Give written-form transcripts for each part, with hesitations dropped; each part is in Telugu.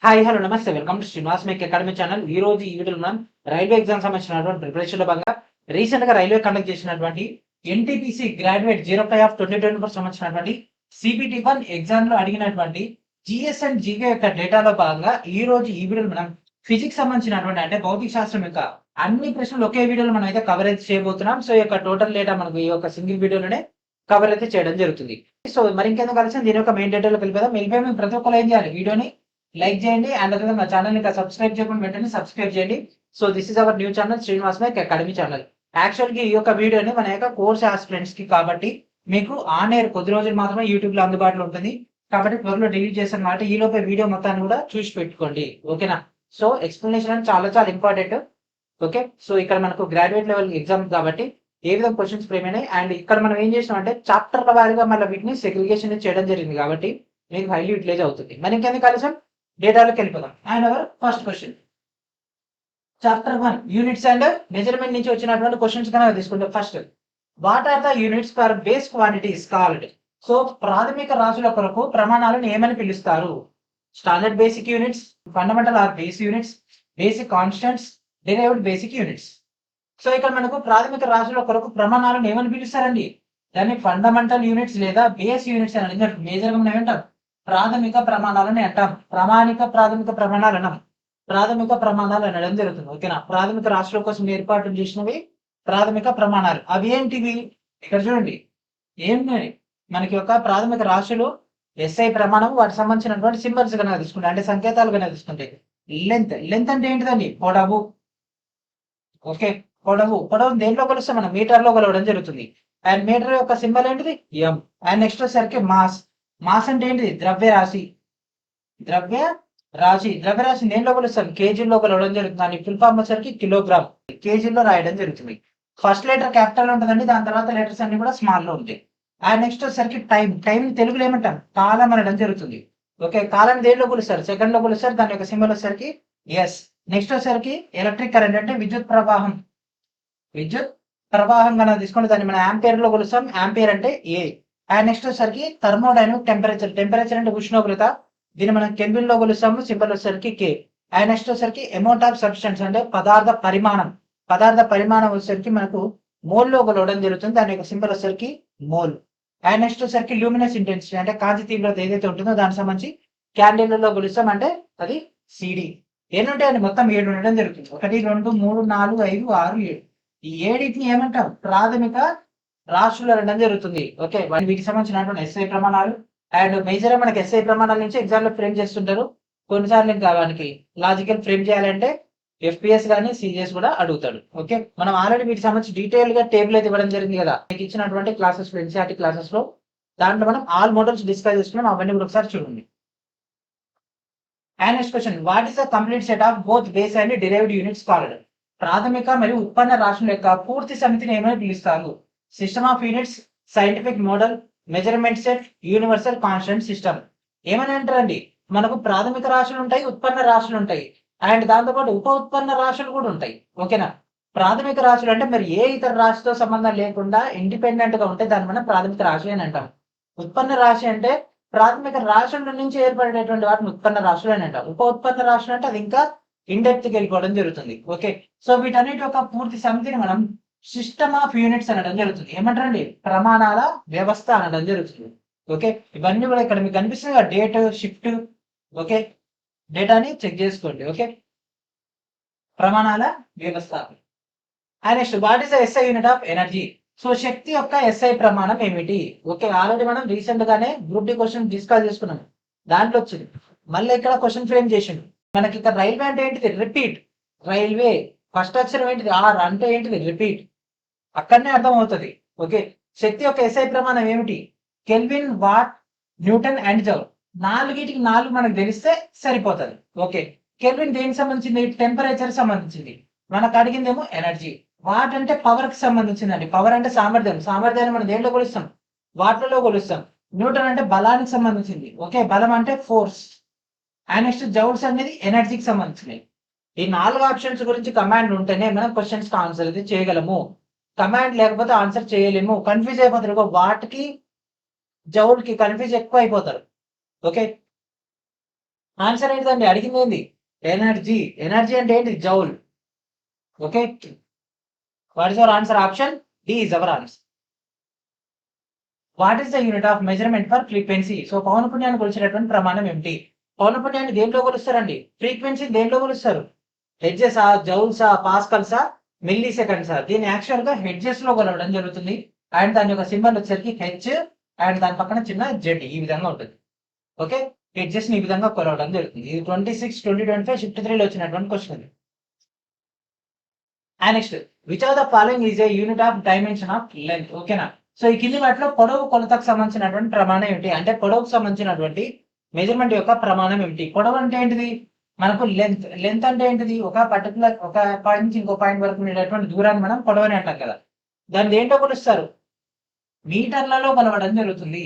హాయ్ హలో నమస్తే welcome to Srinivas make academy channel. ఈ రోజు ఈ వీడియోలో మనం రైల్వే ఎగ్జామ్ సంబంధించినటువంటి ప్రిపరేషన్ లో భాగంగా రీసెంట్ గా రైల్వే కండక్ట్ చేసినటువంటి ఎన్టీపీసీ గ్రాడ్యుయేట్ 05 ఆఫ్ 2024 సంబంధించినటువంటి CPT-1 ఎగ్జామ్ లో అడిగినటువంటి జిఎస్ అండ్ జీకే యొక్క డేటాలో భాగంగా ఈ రోజు ఈ వీడియోలో మనం ఫిజిక్స్ సంబంధించినటువంటి అంటే భౌతిక శాస్త్రం యొక్క అన్ని ప్రశ్నలు ఒకే వీడియోలో మనం అయితే కవర్ అయితే చేయబోతున్నాం. సో ఈ యొక్క టోటల్ డేటా మనకు ఈ యొక్క సింగిల్ వీడియోలోనే కవర్ అయితే చేయడం జరుగుతుంది. సో మరి ఇంకెందుకు కలిసి దీని యొక్క మెయిన్ డేటాలో వెళ్ళిపోదాం. వెళ్ళిపోయి ప్రతి ఒక్కరు ఏం చేయాలి, వీడియోని లైక్ చేయండి అండ్ అదే మా ఛానల్ ఇంకా సబ్స్క్రైబ్ చేయకుండా వెంటనే సబ్స్క్రైబ్ చేయండి. So this is our new channel Srinivas make academy channel. Actual గా ఈ యొక్క వీడియోని మన యొక్క కోర్స్ ఆస్పిరెంట్స్ కి కాబట్టి మీకు ఆన్ ఎయిర్ కొద్ది రోజులు మాత్రమే యూట్యూబ్ లో అందుబాటులో ఉంటుంది కాబట్టి త్వరలో డిలీట్ చేశాను కాబట్టి ఈ లోపే వీడియో మొత్తాన్ని కూడా చూసి పెట్టుకోండి, ఓకేనా. సో ఎక్స్ప్లెనేషన్ అని చాలా చాలా ఇంపార్టెంట్. ఓకే, సో ఇక్కడ మనకు గ్రాడ్యుయేట్ లెవెల్ ఎగ్జామ్ కాబట్టి ఏ విధంగా క్వశ్చన్స్ ఫ్రేమ్ అయినాయి అండ్ ఇక్కడ మనం ఏం చేసినాం అంటే చాప్టర్ల వారీగా మళ్ళీ వీటిని సెగ్రిగేషన్ చేయడం జరిగింది కాబట్టి మీకు హైలీ యూటిలైజ్ అవుతుంది. మరి ఇంకెందుకు కలిసాం డేటాలోకి వెళ్ళిపోదాం. And our first question chapter 1 units and measurement నుంచి వచ్చినటువంటి క్వశ్చన్స్ కనుక తీసుకుంటే first what are the units for base quantities called. So ప్రాథమిక రాశుల కొరకు ప్రమాణాలను ఏమని పిలుస్తారు? Standard basic units, fundamental or base units, basic constants, derived basic units. So ఇక్కడ మనకు ప్రాథమిక రాశుల కొరకు ప్రమాణాలను ఏమని పిలుస్తారండి? దాన్ని ఫండమెంటల్ యూనిట్స్ లేదా బేస్ యూనిట్స్ అని మేజర్ గా మనం ఏమంటాం? ప్రాథమిక ప్రమాణాలని అంటాం. ప్రాథమిక ప్రమాణాలు అనం. ప్రాథమిక ప్రమాణాలు అనడం జరుగుతుంది, ఓకేనా. ప్రాథమిక రాశుల కోసం ఏర్పాటు చేసినవి ప్రాథమిక ప్రమాణాలు. అవి ఏంటివి? ఇక్కడ చూడండి, ఏంటి మనకి యొక్క ప్రాథమిక రాశులు ఎస్ఐ ప్రమాణం, వాటికి సంబంధించినటువంటి సింబల్స్ కనుక తీసుకుంటే అంటే సంకేతాలు కనుక తీసుకుంటే లెంత్ అంటే ఏంటిదండి? పొడవు. ఓకే, పొడవు దేంట్లో కొలుస్తాం మనం? మీటర్ లో కొలవడం జరుగుతుంది. అండ్ మీటర్ యొక్క సింబల్ ఏంటిది? ఎం. అండ్ నెక్స్ట్ వచ్చేసరికి మాస్ అంటే ఏంటిది? ద్రవ్యరాశి దేంట్లో కొలుస్తాం? కేజీల్లో కొలవడం జరుగుతుంది. అని ఫుల్ ఫామ్ వచ్చేసరికి కిలోగ్రామ్, కేజీల్లో రాయడం జరుగుతుంది. ఫస్ట్ లెటర్ క్యాపిటల్ ఉంటుందండి, దాని తర్వాత లెటర్స్ అన్ని కూడా స్మాల్ లో ఉంటాయి. అండ్ నెక్స్ట్ వచ్చేసరికి టైం తెలుగులో ఏమంటాం? కాలం అనడం జరుగుతుంది. ఓకే, కాలం దేంట్లో కొలుస్తారు? సెకండ్ లో కొలుస్తారు. దాని యొక్క సింబల్ వచ్చేసరికి ఎస్. నెక్స్ట్ వచ్చేసరికి ఎలక్ట్రిక్ కరెంట్ అంటే విద్యుత్ ప్రవాహం కనుక తీసుకుంటే దాన్ని మనం ఆంపియర్ లో కొలుస్తాం. ఆంపియర్ అంటే ఏ. అండ్ నెక్స్ట్ వచ్చేసరికి థర్మోడైనమిక్ టెంపరేచర్ అంటే ఉష్ణోగ్రత, దీన్ని మనం కెల్విన్ లో కొలుస్తాము. సింబల్ వచ్చేసరికి కే. అండ్ నెక్స్ట్ వచ్చేసరికి అమౌంట్ ఆఫ్ సబ్స్టెన్స్ అంటే పదార్థ పరిమాణం వచ్చేసరికి మనకు మోల్ లో కొలవడం జరుగుతుంది. దాని యొక్క సింబల్ వచ్చేసరికి మోల్. అండ్ నెక్స్ట్ వచ్చేసరికి లూమినస్ ఇంటెన్సిటీ అంటే కాంతి తీవ్రత ఏదైతే ఉంటుందో దానికి సంబంధించి క్యాండిల్లో కొలుస్తాం, అంటే అది సిడి. ఎన్ని ఉంటాయండి? మొత్తం 7 ఉండడం జరుగుతుంది. 1 2 3 4 5 6 7. ఈ 7ని ఏమంటాం? ప్రాథమిక రాశులు అనడం జరుగుతుంది. ఓకే, వీటికి సంబంధించినటువంటి ఎస్ఐ ప్రమాణాలు. అండ్ మేజర్ మనకి ఎస్ఐ ప్రమాణాల నుంచి ఎగ్జామ్ లో ఫ్రేమ్ చేస్తుంటారు. కొన్నిసార్లు ఇంకా వానికి లాజికల్ ఫ్రేమ్ చేయాలంటే ఎఫ్పిఎస్ కానీ సిజిఎస్ కూడా అడుగుతాడు. ఓకే, మనం ఆల్రెడీ వీటికి సంబంధించి డీటెయిల్ గా టేబుల్ అయితే ఇవ్వడం జరిగింది కదా మీకు ఇచ్చినటువంటి క్లాసెస్ లో, ఎన్సీఆర్టీ క్లాసెస్ లో. దాంట్లో మనం ఆల్ మోడల్స్ డిస్కస్ చేసుకున్నాం. అవన్నీ కూడా ఒకసారి చూడండి. And next question what is the complete set of both base and derived units called. ప్రాథమిక మరియు ఉత్పన్న రాశుల యొక్క పూర్తి సమితిని ఏమని పిలుస్తారు? System of units, scientific model, measurement set, universal constant system. ఏమని అంటారండి? మనకు ప్రాథమిక రాశులు ఉంటాయి, ఉత్పన్న రాశులు ఉంటాయి, అండ్ దాంతోపాటు ఉప ఉత్పన్న రాశులు కూడా ఉంటాయి. ఓకేనా. ప్రాథమిక రాశులు అంటే మరి ఏ ఇతర రాశితో సంబంధం లేకుండా ఇండిపెండెంట్ గా ఉంటే దాన్ని మనం ప్రాథమిక రాశి అని అంటాం. ఉత్పన్న రాశి అంటే ప్రాథమిక రాశుల నుంచి ఏర్పడినటువంటి వాటిని ఉత్పన్న రాశులు అని అంటాం. ఉప ఉత్పన్న రాశులు అంటే అది ఇంకా ఇండెప్త్ కి వెళ్ళిపోవడం జరుగుతుంది. ఓకే, సో వీటన్నిటి యొక్క పూర్తి సమితిని మనం సిస్టమ్ ఆఫ్ యూనిట్స్ అనడం జరుగుతుంది. ఏమంటారండి? ప్రమాణాల వ్యవస్థ అనడం జరుగుతుంది. ఓకే, ఇవన్నీ కూడా ఇక్కడ మీకు కనిపిస్తుంది డేట్, షిఫ్ట్. ఓకే, డేటాని చెక్ చేసుకోండి. ఓకే, ప్రమాణాల వ్యవస్థ. And next what is the SI unit of energy. So శక్తి యొక్క ఎస్ఐ ప్రమాణం ఏమిటి? ఓకే, ఆల్రెడీ మనం రీసెంట్ గానే గ్రూప్ డి క్వశ్చన్ డిస్కస్ చేసుకున్నాం, దాంట్లో వచ్చింది. మళ్ళీ ఇక్కడ క్వశ్చన్ ఫ్రేమ్ చేసిండు మనకి. ఇక్కడ రైల్వే అంటే ఏంటిది? రిపీట్. రైల్వే ఫస్ట్ అక్షరం ఏంటిది? ఆర్ అంటే ఏంటిది? రిపీట్. అక్కడనే అర్థం అవుతుంది. ఓకే, శక్తి యొక్క ఎస్ఐ ప్రమాణం ఏమిటి? Kelvin, what, Newton and joule. 4కి 4 మనకు తెలిస్తే సరిపోతుంది. ఓకే, కెల్విన్ దేనికి సంబంధించింది? టెంపరేచర్ సంబంధించింది. మనకు అడిగిందేమో ఎనర్జీ. వాట్ అంటే పవర్ కి సంబంధించిందండి. పవర్ అంటే సామర్థ్యాన్ని మనం దేంట్లో కొలుస్తాం? వాట్లలో కొలుస్తాం. న్యూటన్ అంటే బలానికి సంబంధించింది. ఓకే, బలం అంటే ఫోర్స్. అండ్ నెక్స్ట్ జౌల్స్ అనేది ఎనర్జీకి సంబంధించినవి. ఈ 4 ఆప్షన్స్ గురించి కమాండ్ ఉంటేనే మనం క్వశ్చన్స్ కి ఆన్సర్ అయితే చేయగలము. కమాండ్ లేకపోతే ఆన్సర్ చేయలేము. కన్ఫ్యూజ్ అయిపోతారు. వాటికి జౌల్ కి కన్ఫ్యూజ్ ఎక్కువ అయిపోతారు. ఓకే, ఆన్సర్ ఏంటిదండి? అడిగింది ఏంది? ఎనర్జీ. ఎనర్జీ అంటే ఏంటి? Joule. Okay, what is our answer? Option D is our answer. What is the unit of measurement for frequency? So పౌనపున్యాన్ని కొలిచేటటువంటి ప్రమాణం ఏమిటి? పౌనపున్యాన్ని దేంట్లో కొలుస్తారండి? ఫ్రీక్వెన్సీ దేంట్లో కొలుస్తారు? హెడ్జెసా, జౌల్సా, పాస్కల్సా, మిల్లీ సెకండ్సా? దీన్ని యాక్చువల్ గా హెడ్జెస్ లో కొలవడం జరుగుతుంది. అండ్ దాని యొక్క సింబల్ వచ్చేసరికి హెచ్ అండ్ దాని పక్కన చిన్న జెడ్ ఈ విధంగా ఉంటుంది. ఓకే, హెడ్జెస్ ని ఈ విధంగా కొలవడం జరుగుతుంది. ఇది 26, 2025 షిఫ్ట్ 3 వచ్చినటువంటి question. And next, which of the following is a unit of dimension of length? ఓకేనా? సో ఈ కింది వాటిలో పొడవు కొలతకు సంబంధించినటువంటి ప్రమాణం ఏమిటి? అంటే పొడవుకు సంబంధించినటువంటి మెజర్మెంట్ యొక్క ప్రమాణం ఏమిటి? పొడవు అంటే ఏంటిది? మనకు లెంత్. లెంత్ అంటే ఏంటిది? ఒక పర్టికులర్ ఒక పాయింట్ నుంచి ఇంకో పాయింట్ వరకు ఉండేటటువంటి దూరాన్ని మనం పొడవు అని అంటాం కదా. దాన్ని దేంట్లో కొలుస్తారు? మీటర్లలో కొలవడం జరుగుతుంది.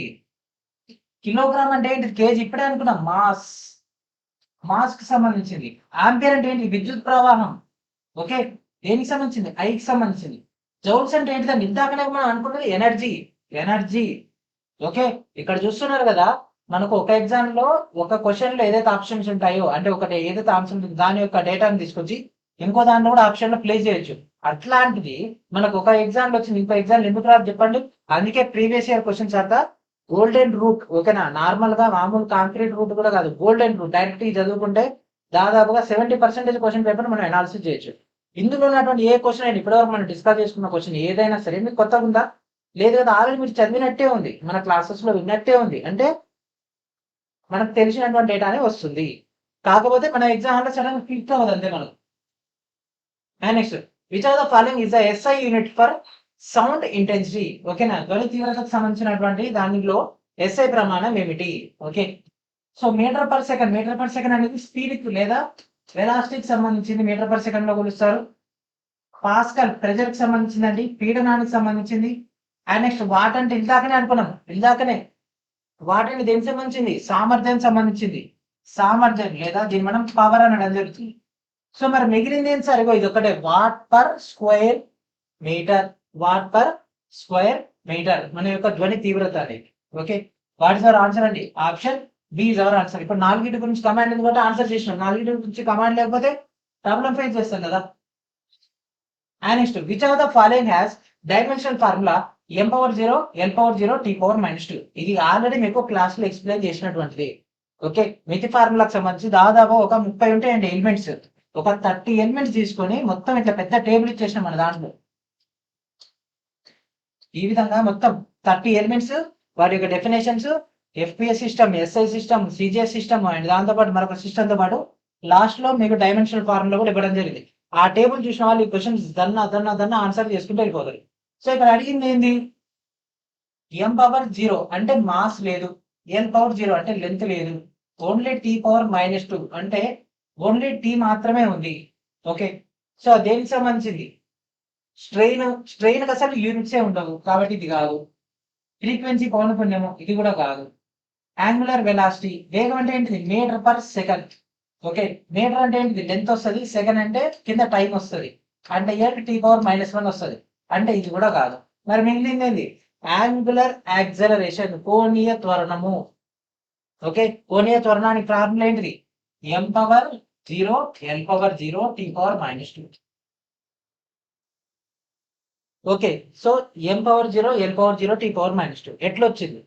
కిలోగ్రామ్ అంటే ఏంటిది? కేజీ. ఇప్పుడే అనుకున్నాం మాస్. మాస్ కి సంబంధించింది. ఆంపియర్ అంటే ఏంటి? విద్యుత్ ప్రవాహం. ఓకే, దేనికి సంబంధించింది? ఐకి సంబంధించింది. జౌల్స్ అంటే ఏంటిదండి? ఇందాకనే మనం అనుకున్నది ఎనర్జీ. ఎనర్జీ. ఓకే, ఇక్కడ చూస్తున్నారు కదా, మనకు ఒక ఎగ్జామ్ లో ఒక క్వశ్చన్ లో ఏదైతే ఆప్షన్స్ ఉంటాయో, అంటే ఒకటి ఏదైతే ఆప్షన్ ఉంటుందో దాని యొక్క డేటాను తీసుకొచ్చి ఇంకో దాంట్లో కూడా ఆప్షన్ లో ప్లేస్ చేయొచ్చు. అట్లాంటిది మనకు ఒక ఎగ్జామ్ లో వచ్చింది, ఇంకో ఎగ్జామ్ ఎందుకు రాదు చెప్పండి? అందుకే ప్రీవియస్ ఇయర్ క్వశ్చన్స్ అంతా గోల్డెన్ రూట్. ఓకేనా? నార్మల్ గా మామూలు కాంక్రీట్ రూట్ కూడా కాదు, గోల్డెన్ రూట్. డైరెక్ట్ చదువుకుంటే దాదాపుగా 70% క్వశ్చన్ పేపర్ మనం అనాలిసిస్ చేయొచ్చు. ఇందులో ఉన్నటువంటి ఏ క్వశ్చన్ అయినా ఇప్పటివరకు మనం డిస్కస్ చేసుకున్న క్వశ్చన్ ఏదైనా సరే మీకు కొత్తగా ఉందా? లేదు కదా, ఆల్రెడీ మీరు చదివినట్టే ఉంది, మన క్లాసెస్ లో విన్నట్టే ఉంది. అంటే మనకు తెలిసినటువంటి డేటానే వస్తుంది. కాకపోతే మన ఎగ్జామ్ లో సడన్ క్లిక్ అవ్వదు అంతే మనకు. And next, which of the following is the SI unit for sound intensity? ఓకేనా? ధ్వని తీవ్రతకు సంబంధించినటువంటి దానిలో ఎస్ఐ ప్రమాణం ఏమిటి? Okay, so metre per second. Metre per second అనేది స్పీడ్ లేదా వెలాసిటీకి సంబంధించింది, మీటర్ పర్ సెకండ్ లో కొలుస్తారు. పాస్కల్ ప్రెజర్ కి సంబంధించిందండి, పీడనానికి సంబంధించింది. అండ్ నెక్స్ట్ వాట్ అంటే ఇందాకనే అనుకున్నాం, ఇందాకనే వాట్ అంటే దేనికి సంబంధించింది? సామర్థ్యానికి సంబంధించింది. సామర్థ్యం లేదా దీన్ని మనం పవర్ అనడం జరుగుతుంది. సో మరి మిగిలింది ఏం సార్? ఇది ఒకటే, watt per square metre. Watt per square metre మన యొక్క ధ్వని తీవ్రత అనేది. Okay, what is our answer అండి? Option B is our answer. ఇప్పుడు నాలుగింటి గురించి కమాండ్ ఎందుకంటే ఆన్సర్ చేసినాం, నాలుగింటి గురించి కమాండ్ లేకపోతే ప్రాబ్లం ఫేస్ చేస్తాం కదా. And next, which of the following has dimensional formula m⁴0 l⁴0 t⁻²? ఇది ఆల్రెడీ మీకు క్లాస్ లో ఎక్స్ప్లెయిన్ చేసినటువంటిది. ఓకే, మితి ఫార్ములాకి సంబంధించి దాదాపు ఒక 30 ఉంటాయండి ఎలిమెంట్స్. ఒక 30 ఎలిమెంట్స్ తీసుకొని మొత్తం ఇట్లా పెద్ద టేబుల్ ఇచ్చేసినాం మన దాంట్లో. ఈ విధంగా మొత్తం 30 ఎలిమెంట్స్, వాటి యొక్క definitions, FPS system, SI system, CGS system and దాంతో పాటు మరొక సిస్టమ్ తో పాటు లాస్ట్ లో మీకు డైమెన్షనల్ ఫార్ములా కూడా ఇవ్వడం జరిగింది. ఆ టేబుల్ చూసిన వాళ్ళు ఈ క్వశ్చన్స్ దన్న ఆన్సర్ చేసుకుంటూ వెళ్ళిపోతారు. సో ఇక్కడ అడిగింది ఏంది? m⁴0 అంటే మాస్ లేదు, l⁴0 అంటే లెంత్ లేదు, ఓన్లీ t⁻² అంటే ఓన్లీ టీ మాత్రమే ఉంది. ఓకే, సో దేనికి సంబంధించింది? స్ట్రెయిన్ అసలు యూనిట్సే ఉండవు కాబట్టి ఇది కాదు. ఫ్రీక్వెన్సీ పౌనపున్యము ఇది కూడా కాదు. యాంగులర్ వెలాసిటీ, వేగం అంటే ఏంటిది? Metre per second. Okay, metre అంటే ఏంటిది? లెంత్ వస్తుంది, సెకండ్ అంటే కింద టైం వస్తుంది, అంటే t⁻⁻1 వస్తుంది, అంటే ఇది కూడా కాదు. మరి మిగిలింది ఏంది? యాంగులర్ యాక్సలరేషన్, కోణీయ త్వరణము. ఓకే, కోణీయ త్వరణానికి ఫార్ములా ఏంటిది? m⁴0 l⁴0 t⁻². Okay, so m⁴0 l⁴0 t⁻². ఎట్లొచ్చింది?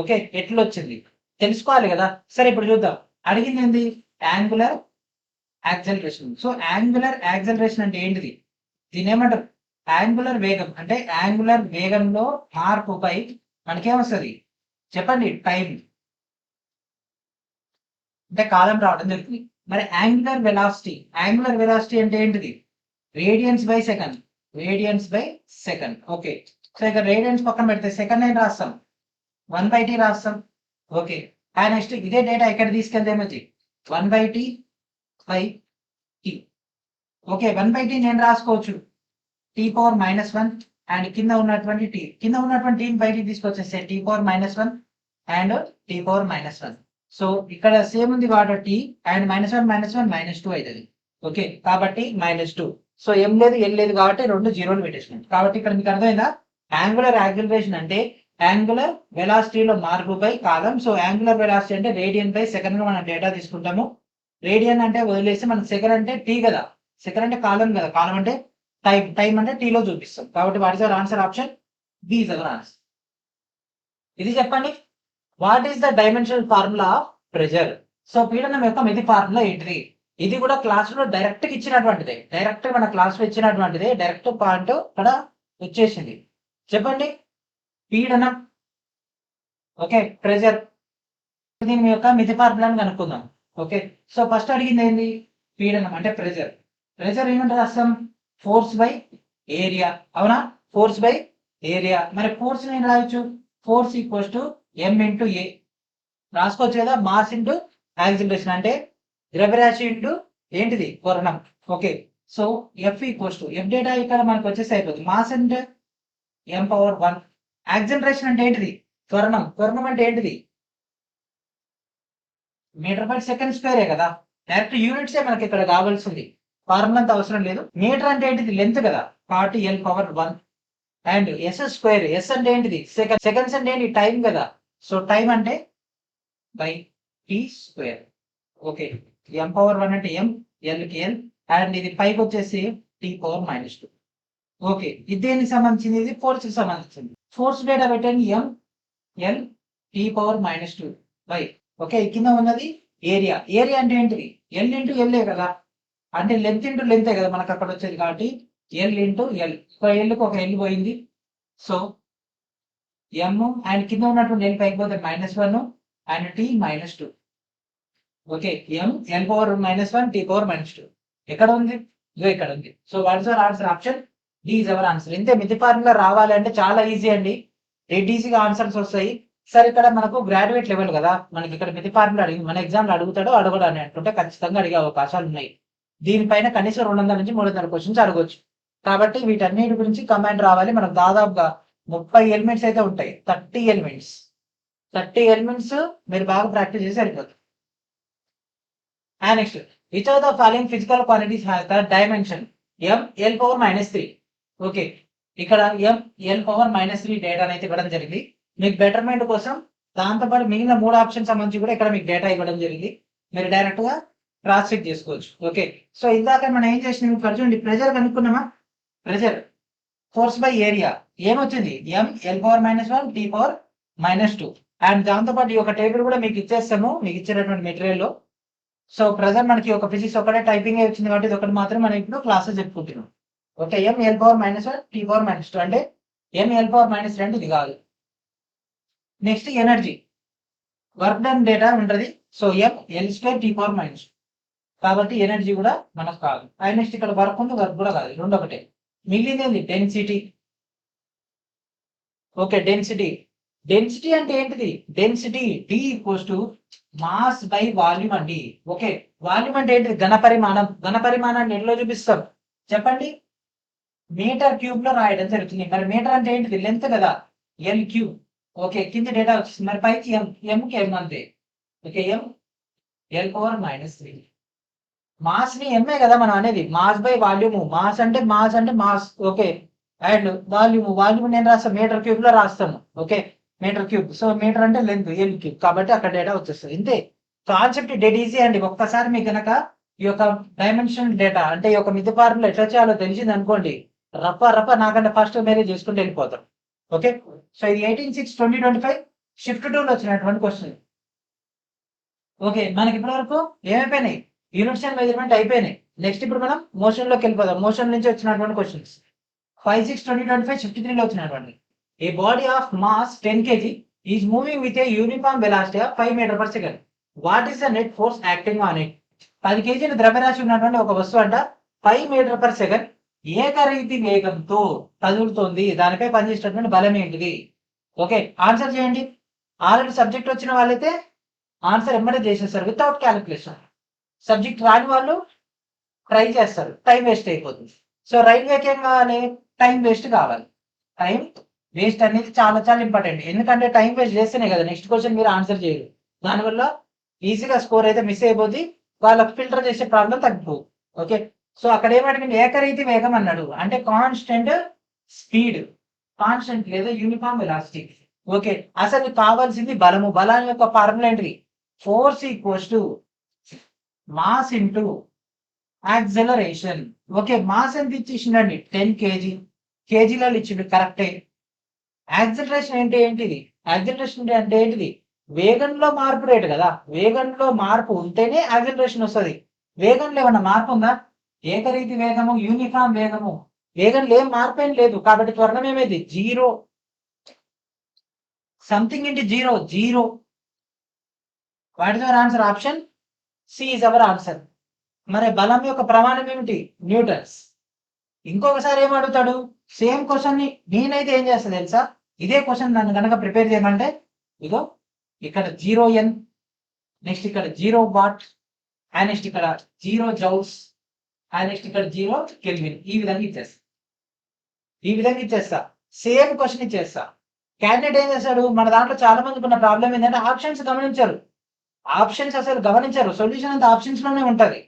ఓకే, ఎట్లొచ్చింది తెలుసుకోవాలి కదా. సరే ఇప్పుడు చూద్దాం. అడిగింది ఏంది? Angular acceleration. So angular acceleration అంటే ఏంటిది? దీని ఏమంటారు? యాంగులర్ వేగం. అంటే యాంగులర్ వేగంలో మార్పుపై మనకేమొస్తుంది చెప్పండి? టైం అంటే కాలం రావడం జరుగుతుంది. మరి యాంగులర్ వెలాసిటీ, యాంగులర్ వెలాసిటీ అంటే ఏంటిది? Radians by second. Radians by second. Okay, so ఇక్కడ రేడియన్స్ పక్కన పెడితే సెకండ్ ఏం రాస్తాం? 1/t రాస్తాం. ఓకే, అండ్ నెక్స్ట్ ఇదే డేటా ఇక్కడ తీసుకెళ్తే ఏమవుతుంది? 1/t/t. ఓకే, 1/t నేను రాసుకోవచ్చు t⁻⁻1 అండ్ కింద ఉన్నటువంటి టీ, కింద ఉన్నటువంటి టీని బయటికి తీసుకొచ్చేస్తే t⁻⁻1 అండ్ t⁻⁻1. సో ఇక్కడ సేమ్ ఉంది వాటర్ టీ అండ్ -1 -1 -2 అవుతుంది. ఓకే, కాబట్టి -2. సో ఎం లేదు ఎల్ లేదు కాబట్టి రెండు జీరోలు పెట్టేసినాం. కాబట్టి ఇక్కడ మీకు అర్థమైందా? యాంగులర్ యాక్సిలరేషన్ అంటే యాంగులర్ వెలాసిటీలో మార్పు by column. So angular velocity అంటే రేడియన్ బై సెకండ్ గా మనం డేటా తీసుకుంటాము. రేడియన్ అంటే వదిలేసి మనకు సెకండ్ అంటే టీ కదా, సెకండ్ అంటే కాలం కదా, కాలం అంటే టైం, టైం అంటే టీలో చూపిస్తాం. కాబట్టి what is our answer? Option B is our answer. ఇది చెప్పండి, what is the dimensional formula of pressure? So పీడనం యొక్క మితి ఫార్ములా ఏంటిది? ఇది కూడా క్లాస్ లో డైరెక్ట్ గా ఇచ్చినటువంటిదే, డైరెక్ట్ మన క్లాస్ లో ఇచ్చినటువంటిదే, డైరెక్ట్ పాయింట్ ఇక్కడ వచ్చేసింది. చెప్పండి, పీడనం, ఓకే, ప్రెషర్, దీని యొక్క మితి ఫార్ములాని కనుక్కుందాం. ఓకే, సో ఫస్ట్ అడిగింది ఏంది? పీడనం అంటే ప్రెషర్. ప్రెషర్ ఏమంటే రాస్తాం? ఫోర్స్ బై ఏరియా, అవునా? Force by area. మరి ఫోర్స్ నేను రాయొచ్చు, force equals to M into A రాసుకోవచ్చు కదా. మాస్ ఇంటూ యాక్సిలరేషన్ అంటే ద్రవ్యరాశి ఇంటూ ఏంటిది? త్వరణం. Okay, so F equals to F data ఇక్కడ మనకు వచ్చేసి అయిపోతుంది. మాస్ అంటే ఎం పవర్ 1, యాక్సిలరేషన్ అంటే ఏంటిది? త్వరణం. త్వరణం అంటే ఏంటిది? మీటర్ పర్ సెకండ్ స్క్వేరే కదా, డైరెక్ట్ యూనిట్సే మనకి ఇక్కడ కావాల్సింది, ఫార్ములా అంత అవసరం లేదు. మీటర్ అంటే ఏంటిది? లెంత్ కదా, కాబట్టి L power 1 and S square. S అంటే ఏంటిది? సెకండ్. సెకండ్స్ అంటే ఏంటి? టైం కదా, సో టైం అంటే by T square. Okay, M power 1 అంటే ఎం, ఎల్ కి ఎల్, అండ్ ఇది పైకి వచ్చేసి టీ పవర్ -2. ఓకే, ఇది దేనికి సంబంధించింది? ఇది ఫోర్స్ కి సంబంధించింది. ఫోర్స్ డేటా పెట్టండి, M L T power -2 by, okay, కింద ఉన్నది ఏరియా. ఏరియా అంటే ఏంటిది? ఎల్ ఇంటూ ఎల్ఏ కదా, అంటే లెంత్ ఇంటూ లెంతే కదా మనకు అక్కడ వచ్చేది, కాబట్టి ఎల్ ఇంటూ ఎల్. ఒక ఎల్కి ఒక ఎల్ పోయింది, సో ఎం అండ్ కింద ఉన్నటువంటి ఎల్ పైకి పోతే -1 and T -2. Okay, M L power -1 T power -2 ఎక్కడ ఉంది? ఇదో ఇక్కడ ఉంది. So what is our answer? Option D is our answer. ఇంతే, మితి ఫార్ములా రావాలి అంటే చాలా ఈజీ అండి, డెడ్ ఈజీగా ఆన్సర్స్ వస్తాయి. సరే, ఇక్కడ మనకు గ్రాడ్యుయేట్ లెవెల్ కదా, మనకి ఇక్కడ మితి ఫార్ములా అడిగి మన ఎగ్జామ్ లో అడుగుతాడో అడగడు అని అంటుంటే ఖచ్చితంగా అడిగే అవకాశాలు ఉన్నాయి. దీనిపైన కనీసం 200 నుంచి 300 క్వశ్చన్స్ అడగొచ్చు. కాబట్టి వీటన్నిటి గురించి కమాండ్ రావాలి. మనకు దాదాపుగా 30 ఎలిమెంట్స్ అయితే ఉంటాయి, 30 ఎలిమెంట్స్. 30 ఎలిమెంట్స్ మీరు బాగా ప్రాక్టీస్ చేసి సరిపోతుంది. Next, which of the following physical quantities has the dimension M L power -3? Okay, ఇక్కడ ఎం ఎల్ పవర్ -3 డేటా అయితే ఇవ్వడం జరిగింది. మీకు బెటర్మెంట్ కోసం దాంతోపాటు మిగిలిన 3 ఆప్షన్ సంబంధించి కూడా ఇక్కడ మీకు డేటా ఇవ్వడం జరిగింది. మీరు డైరెక్ట్ గా క్రాస్ చెక్ చేసుకోవచ్చు. ఓకే, సో ఇందాక మనం ఏం చేసినాం? ఇక్కడ చూడండి, ప్రెజర్ కనుక్కున్నామా? ప్రెజర్ ఫోర్స్ బై ఏరియా ఏమొచ్చింది? M L power -1 T power -2. And దాంతోపాటు ఈ ఒక టేబుల్ కూడా మీకు ఇచ్చేస్తాము మీకు ఇచ్చినటువంటి మెటీరియల్ లో. సో ప్రెజర్ మనకి ఒక ఫిజిక్స్ ఒకటే టైపింగ్ వచ్చింది కాబట్టి ఇది ఒకటి మాత్రం మనం ఇప్పుడు క్లాసెస్ చెప్పుకుంటున్నాం. Okay, M L power -1 T power -2 అంటే ఎం ఎల్ పవర్ -3 అంటే ఇది కాదు. Next energy, work done data ఉంటుంది. So M L square T power -2 కాబట్టి ఎనర్జీ కూడా మనకు కాదు. అండ్ నెక్స్ట్ ఇక్కడ వర్క్ ఉంది, వర్క్ కూడా కాదు, రెండు ఒకటే. మిగిలింది ఏంది? డెన్సిటీ. Okay, density. డెన్సిటీ అంటే ఏంటిది? Density D equals to mass by volume అండి. ఓకే, వాల్యూమ్ అంటే ఏంటిది? ఘనపరిమాణం. ఘనపరిమాణాన్ని ఎట్లా చూపిస్తాం చెప్పండి? మీటర్ క్యూబ్ లో రాయడం జరుగుతుంది. మరి మీటర్ అంటే ఏంటిది? లెంత్ కదా, ఎల్ క్యూబ్. ఓకే, కింద డేటా వచ్చింది. మరి పైకి ఎం, ఎంకి ఎం అంతే. Okay, M L power -3. Mass ని ఎంఏ కదా మనం అనేది, మాస్ బై వాల్యూమ్. మాస్ అంటే మాస్. ఓకే, అండ్ వాల్యూమ్ నేను రాస్తాను మీటర్ క్యూబ్ లో రాస్తాను. Okay, meter cube. So meter అంటే లెంత్, ఎల్ క్యూబ్, కాబట్టి అక్కడ డేటా వచ్చేస్తుంది. ఇంతే, కాన్సెప్ట్ డెడ్ ఈజీ అండి. ఒక్కసారి మీకు కనుక ఈ యొక్క డైమెన్షన్ డేటా అంటే ఈ యొక్క మితి ఫార్ములా ఎట్లా చేయాలో తెలిసింది అనుకోండి, రప్ప నాకంటే ఫస్ట్ మీరే చేసుకుంటూ వెళ్ళిపోతారు. ఓకే, సో ఇది 18/6/2025 షిఫ్ట్ 2 లో వచ్చినటువంటి క్వశ్చన్. ఓకే, మనకి ఇప్పటి వరకు ఏమైపోయినాయి? యూనిట్స్ అండ్ మెజర్మెంట్ అయిపోయినాయి. నెక్స్ట్ ఇప్పుడు మనం మోషన్ లోకి వెళ్ళిపోదాం. మోషన్ నుంచి వచ్చినటువంటి క్వశ్చన్స్ 5/6/2025 షిఫ్ట్ 3 లో వచ్చినటువంటి. A body of mass 10 kg is moving with a uniform velocity of 5 metre per second. What is the net force acting on it? 10 kg ద్రవ్యరాశి ఉన్నటువంటి ఒక వస్తువు అంట 5 మీటర్ పర్ సెకండ్ ఏకరీతి వేగంతో కదులుతోంది. దానిపై పనిచేసేటటువంటి బలం ఏంటిది? ఓకే, ఆన్సర్ చేయండి. ఆల్రెడీ సబ్జెక్ట్ వచ్చిన వాళ్ళైతే ఆన్సర్ ఎమ్మడే చేసేస్తారు వితౌట్ క్యాలిక్యులేషన్. సబ్జెక్ట్ రాని వాళ్ళు ట్రై చేస్తారు, టైం వేస్ట్ అయిపోతుంది. సో రైల్వేకి ఏం కావాలి? టైం వేస్ట్ కావాలి. టైం వేస్ట్ అనేది చాలా చాలా ఇంపార్టెంట్. ఎందుకంటే టైం వేస్ట్ చేస్తేనే కదా నెక్స్ట్ క్వశ్చన్ మీరు ఆన్సర్ చేయరు. దానివల్ల ఈజీగా స్కోర్ అయితే మిస్ అయిపోద్ది, వాళ్ళకి ఫిల్టర్ చేసే ప్రాబ్లం తగ్గిపోదు. ఓకే, సో అక్కడ ఏమడిగింది? ఏకరీతి వేగం అన్నాడు, అంటే కాన్స్టెంట్ స్పీడ్, కాన్స్టెంట్ లేదా యూనిఫామ్ వెలాసిటీ. ఓకే, అసలు కావాల్సింది బలము. బలం యొక్క ఫార్ములా ఏంటిది? Force equals to mass into acceleration. Okay, mass ఎంత ఇచ్చేసిండండి? 10 కేజీ. కేజీలలో ఇచ్చిండు, కరెక్టే. యాక్సెలరేషన్ అంటే ఏంటిది? యాక్సెలరేషన్ అంటే ఏంటిది? వేగంలో మార్పు రేటు కదా. వేగంలో మార్పు ఉంటేనే యాక్సెలరేషన్ వస్తుంది. వేగంలో ఏమన్నా మార్పు ఉందా? ఏకరీతి వేగము, యూనిఫామ్ వేగము, వేగంలో ఏం మార్పు ఏం లేదు. కాబట్టి త్వరణం ఏమైంది? Zero. Something into zero, zero. What is our answer? Option C is our answer. మరి బలం యొక్క ప్రమాణం ఏమిటి? న్యూటన్స్. ఇంకొకసారి ఏం అడుగుతాడు? సేమ్ క్వశ్చన్ ని నేనైతే ఏం చేస్తా తెలుసా? ఇదే క్వశ్చన్ నన్ను కనుక ప్రిపేర్ చేయమంటే, ఇగో ఇక్కడ 0n, నెక్స్ట్ ఇక్కడ 0 వాట్, అండ్ నెక్స్ట్ ఇక్కడ 0 జౌల్స్, అండ్ నెక్స్ట్ ఇక్కడ 0 కెల్విన్. ఈ విధంగా ఇచ్చేస్తా. సేమ్ క్వశ్చన్ ఇచ్చేస్తా. క్యాండిడేట్ ఏం చేస్తాడు? మన దాంట్లో చాలా మందికి ఉన్న ప్రాబ్లం ఏంటంటే ఆప్షన్స్ గమనించారు. ఆప్షన్స్ అసలు గమనించారు. సొల్యూషన్ అంతా ఆప్షన్స్ లోనే ఉంటది.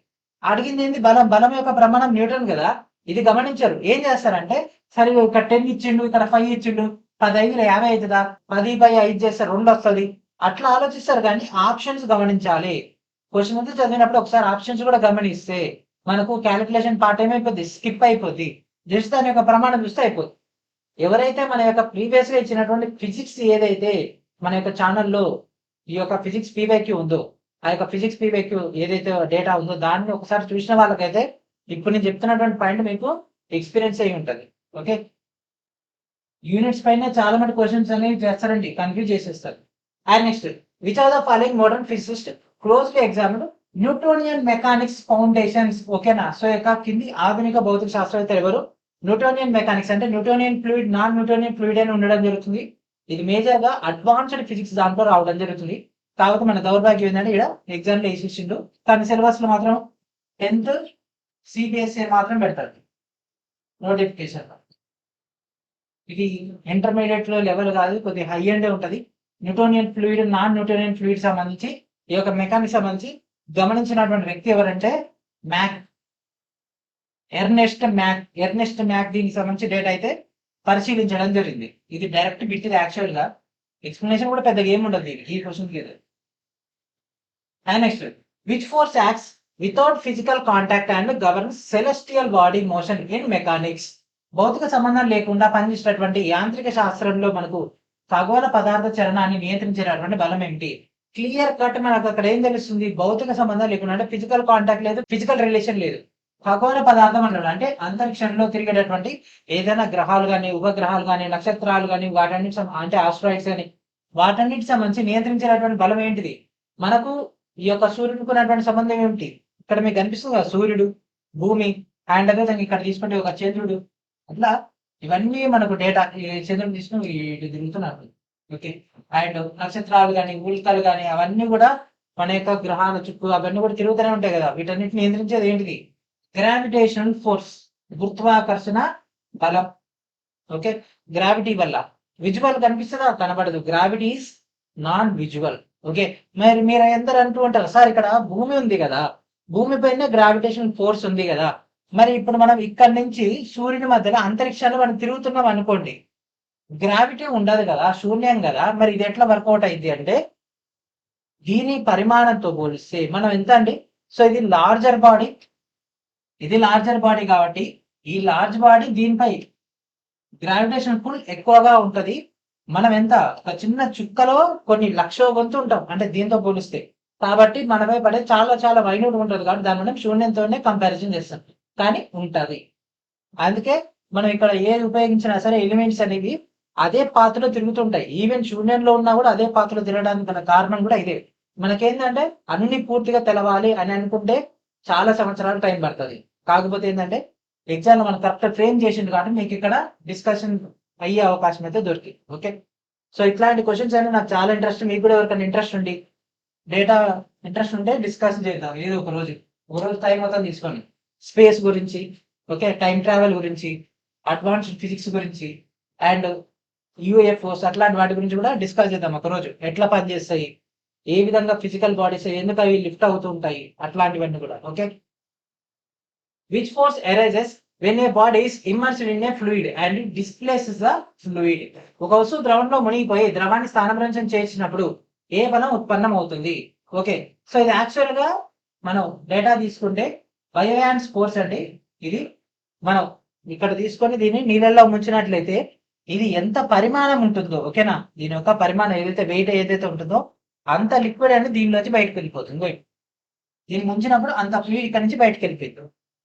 అడిగింది ఏంది? బలం. బలం యొక్క ప్రమాణం న్యూటన్ కదా. ఇది గమనించారు. ఏం చేస్తారంటే, సరే ఇక్కడ 10 ఇచ్చిండు, ఇక్కడ 5 ఇచ్చిండు, 10 5 50 అవుతుందా, 10/5 చేస్తే 2 వస్తుంది, అట్లా ఆలోచిస్తారు. కానీ ఆప్షన్స్ గమనించాలి. క్వశ్చన్ అంతా చదివినప్పుడు ఒకసారి ఆప్షన్స్ కూడా గమనిస్తే మనకు క్యాలిక్యులేషన్ పార్ట్ ఏమైపోద్ది? స్కిప్ అయిపోద్ది. జస్ట్ దాని యొక్క ప్రమాణం చూస్తే అయిపోద్ది. ఎవరైతే మన యొక్క ప్రీవియస్ గా ఇచ్చినటువంటి ఫిజిక్స్ ఏదైతే మన యొక్క ఛానల్లో ఈ యొక్క ఫిజిక్స్ పీవైక్యూ ఉందో, ఆ యొక్క ఫిజిక్స్ పీవైక్యూ ఏదైతే డేటా ఉందో దాన్ని ఒకసారి చూసిన వాళ్ళకైతే ఇప్పుడు నేను చెప్తున్నటువంటి పాయింట్ మీకు ఎక్స్పీరియన్స్ అయి ఉంటుంది. ఓకే, యూనిట్స్ పైన చాలా మంది క్వశ్చన్స్ అనేవి చేస్తారండి, కన్ఫ్యూజ్ చేసేస్తారు. And next, which are the following modern physicist closely examined Newtonian mechanics foundations. ఓకేనా? సో యొక్క కింది ఆధునిక భౌతిక శాస్త్రవేత్తలు ఎవరు? న్యూటోనియన్ మెకానిక్స్ అంటే Newtonian fluid, non Newtonian fluid అని ఉండడం జరుగుతుంది. ఇది మేజర్ గా అడ్వాన్స్డ్ ఫిజిక్స్ దాంట్లో రావడం జరుగుతుంది. కాబట్టి మన దౌర్భాగ్యం ఏంటంటే ఇక్కడ ఎగ్జామ్ లో వేసేసిండు, కానీ సిలబస్ లో మాత్రం 10th సిబిఎస్ఈ మాత్రం పెడతారు నోటిఫికేషన్ లో. ఇది ఇంటర్మీడియట్ లో లెవెల్ కాదు, కొద్దిగా హై అండే ఉంటది. Newtonian fluid, non Newtonian fluid సంబంధించి ఈ యొక్క మెకానిక్స్ సంబంధించి గమనించినటువంటి వ్యక్తి ఎవరంటే ఎర్నెస్ట్ మ్యాక్ దీనికి సంబంధించి డేటా అయితే పరిశీలించడం జరిగింది. ఇది డైరెక్ట్ బిట్. ఇది యాక్చువల్ గా ఎక్స్ప్లెనేషన్ కూడా పెద్దగా ఏమి ఉండదు ఈ క్వశ్చన్ కి. And next, which force acts without physical contact and governs celestial body motion in mechanics. భౌతిక సంబంధం లేకుండా పనిచేసేటటువంటి యాంత్రిక శాస్త్రంలో మనకు ఖగోళ పదార్థ చలనాన్ని నియంత్రించేటటువంటి బలం ఏమిటి? క్లియర్ కట్ మనకు అక్కడ ఏం తెలుస్తుంది? భౌతిక సంబంధం లేకుండా, అంటే ఫిజికల్ కాంటాక్ట్ లేదు, ఫిజికల్ రిలేషన్ లేదు. ఖగోళ పదార్థం అన్నాడు అంటే అంతరిక్షంలో తిరిగేటటువంటి ఏదైనా గ్రహాలు కానీ, ఉపగ్రహాలు కానీ, నక్షత్రాలు కానీ, వాటన్నిటి అంటే ఆస్ట్రాయిడ్స్ కానీ, వాటన్నిటి సంబంధించి నియంత్రించేటటువంటి బలం ఏంటిది? మనకు ఈ యొక్క సూర్యుడికి ఉన్నటువంటి సంబంధం ఏమిటి? ఇక్కడ మీకు కనిపిస్తుంది కదా, సూర్యుడు, భూమి, అండ్ అదే ఇక్కడ తీసుకుంటే ఒక చంద్రుడు. అట్లా ఇవన్నీ మనకు డేటా. చంద్రుడు తీసుకుని ఇటు తిరుగుతున్నారు. ఓకే, అండ్ నక్షత్రాలు కానీ, ఉల్కలు కానీ, అవన్నీ కూడా మన యొక్క గ్రహాల చుట్టూ అవన్నీ కూడా తిరుగుతూనే ఉంటాయి కదా. వీటన్నిటిని నియంత్రించేది ఏంటిది? గ్రావిటేషనల్ ఫోర్స్, గురుత్వాకర్షణ బలం. ఓకే, గ్రావిటీ వల్ల. విజువల్ కనిపిస్తుందా? కనబడదు. Gravity is non visual. Okay, మరి మీరు అందరు అంటూ ఉంటారు, సార్ ఇక్కడ భూమి ఉంది కదా, భూమి పైన గ్రావిటేషనల్ ఫోర్స్ ఉంది కదా, మరి ఇప్పుడు మనం ఇక్కడ నుంచి సూర్యుని మధ్యలో అంతరిక్షాన్ని మనం తిరుగుతున్నాం అనుకోండి, గ్రావిటీ ఉండదు కదా, శూన్యం కదా, మరి ఇది ఎట్లా వర్కౌట్ అయింది అంటే దీని పరిమాణంతో పోలిస్తే మనం ఎంత అండి? సో ఇది లార్జర్ బాడీ, ఇది లార్జర్ బాడీ కాబట్టి ఈ లార్జ్ బాడీ దీనిపై గ్రావిటేషన్ పుల్ ఎక్కువగా ఉంటది. మనం ఎంత? ఒక చిన్న చుక్కలో కొన్ని లక్షల వంతు ఉంటాం అంటే దీంతో పోలిస్తే. కాబట్టి మనపై పడే చాలా చాలా మైన్యూట్ ఉంటుంది కాబట్టి దాన్ని మనం శూన్యంతోనే కంపారిజన్ చేస్తాం, కానీ ఉంటది. అందుకే మనం ఇక్కడ ఏది ఉపయోగించినా సరే ఎలిమెంట్స్ అనేవి అదే పాత్రలో తిరుగుతుంటాయి. ఈవెన్ శూన్యంలో ఉన్నా కూడా అదే పాత్రలో తిరగడానికి గల కారణం కూడా ఇదే. మనకేంటంటే అన్ని పూర్తిగా తెలవాలి అని అనుకుంటే చాలా సంవత్సరాలు టైం పడుతుంది. కాకపోతే ఏంటంటే ఎగ్జామ్ లో మనం కరెక్ట్ ఫ్రేమ్ చేసిండు కాబట్టి మీకు ఇక్కడ డిస్కషన్ అయ్యే అవకాశం అయితే దొరికింది. ఓకే, సో ఇట్లాంటి క్వశ్చన్స్ అయినా నాకు చాలా ఇంట్రెస్ట్. మీకు కూడా ఎవరికైనా ఇంట్రెస్ట్ ఉండి డేటా ఇంట్రెస్ట్ ఉంటే డిస్కషన్ చేద్దాం ఏదో ఒక రోజు టైం మొత్తం తీసుకోండి. స్పేస్ గురించి, ఓకే, టైం ట్రావెల్ గురించి, అడ్వాన్స్డ్ ఫిజిక్స్ గురించి, అండ్ యూఎఫ్ఓస్ అట్లాంటి వాటి గురించి కూడా డిస్కస్ చేద్దాం ఒక రోజు. ఎట్లా పనిచేస్తాయి, ఏ విధంగా ఫిజికల్ బాడీస్ ఎందుకు అవి లిఫ్ట్ అవుతూ ఉంటాయి, అట్లాంటివన్నీ కూడా. Okay, which force arises when a body is immersed in a fluid and displaces the fluid. ఒక వస్తువు ద్రవంలో మునిగిపోయి ద్రవాన్ని స్థానభ్రంశం చేసినప్పుడు ఏ బలం ఉత్పన్నం అవుతుంది? ఓకే, సో ఇది యాక్చువల్ గా మనం డేటా తీసుకుంటే బయోయాన్స్ ఫోర్స్ అండి. ఇది మనం ఇక్కడ తీసుకొని దీన్ని నీళ్ళల్లో ముంచినట్లయితే ఇది ఎంత పరిమాణం ఉంటుందో, ఓకేనా, దీని యొక్క పరిమాణం ఏదైతే వెయిట్ ఏదైతే ఉంటుందో అంత లిక్విడ్ అనేది దీనిలోంచి బయటకు వెళ్ళిపోతుంది. దీన్ని ముంచినప్పుడు అంత ఫ్లూయిడ్ ఇక్కడ నుంచి బయటకు వెళ్ళిపోయింది.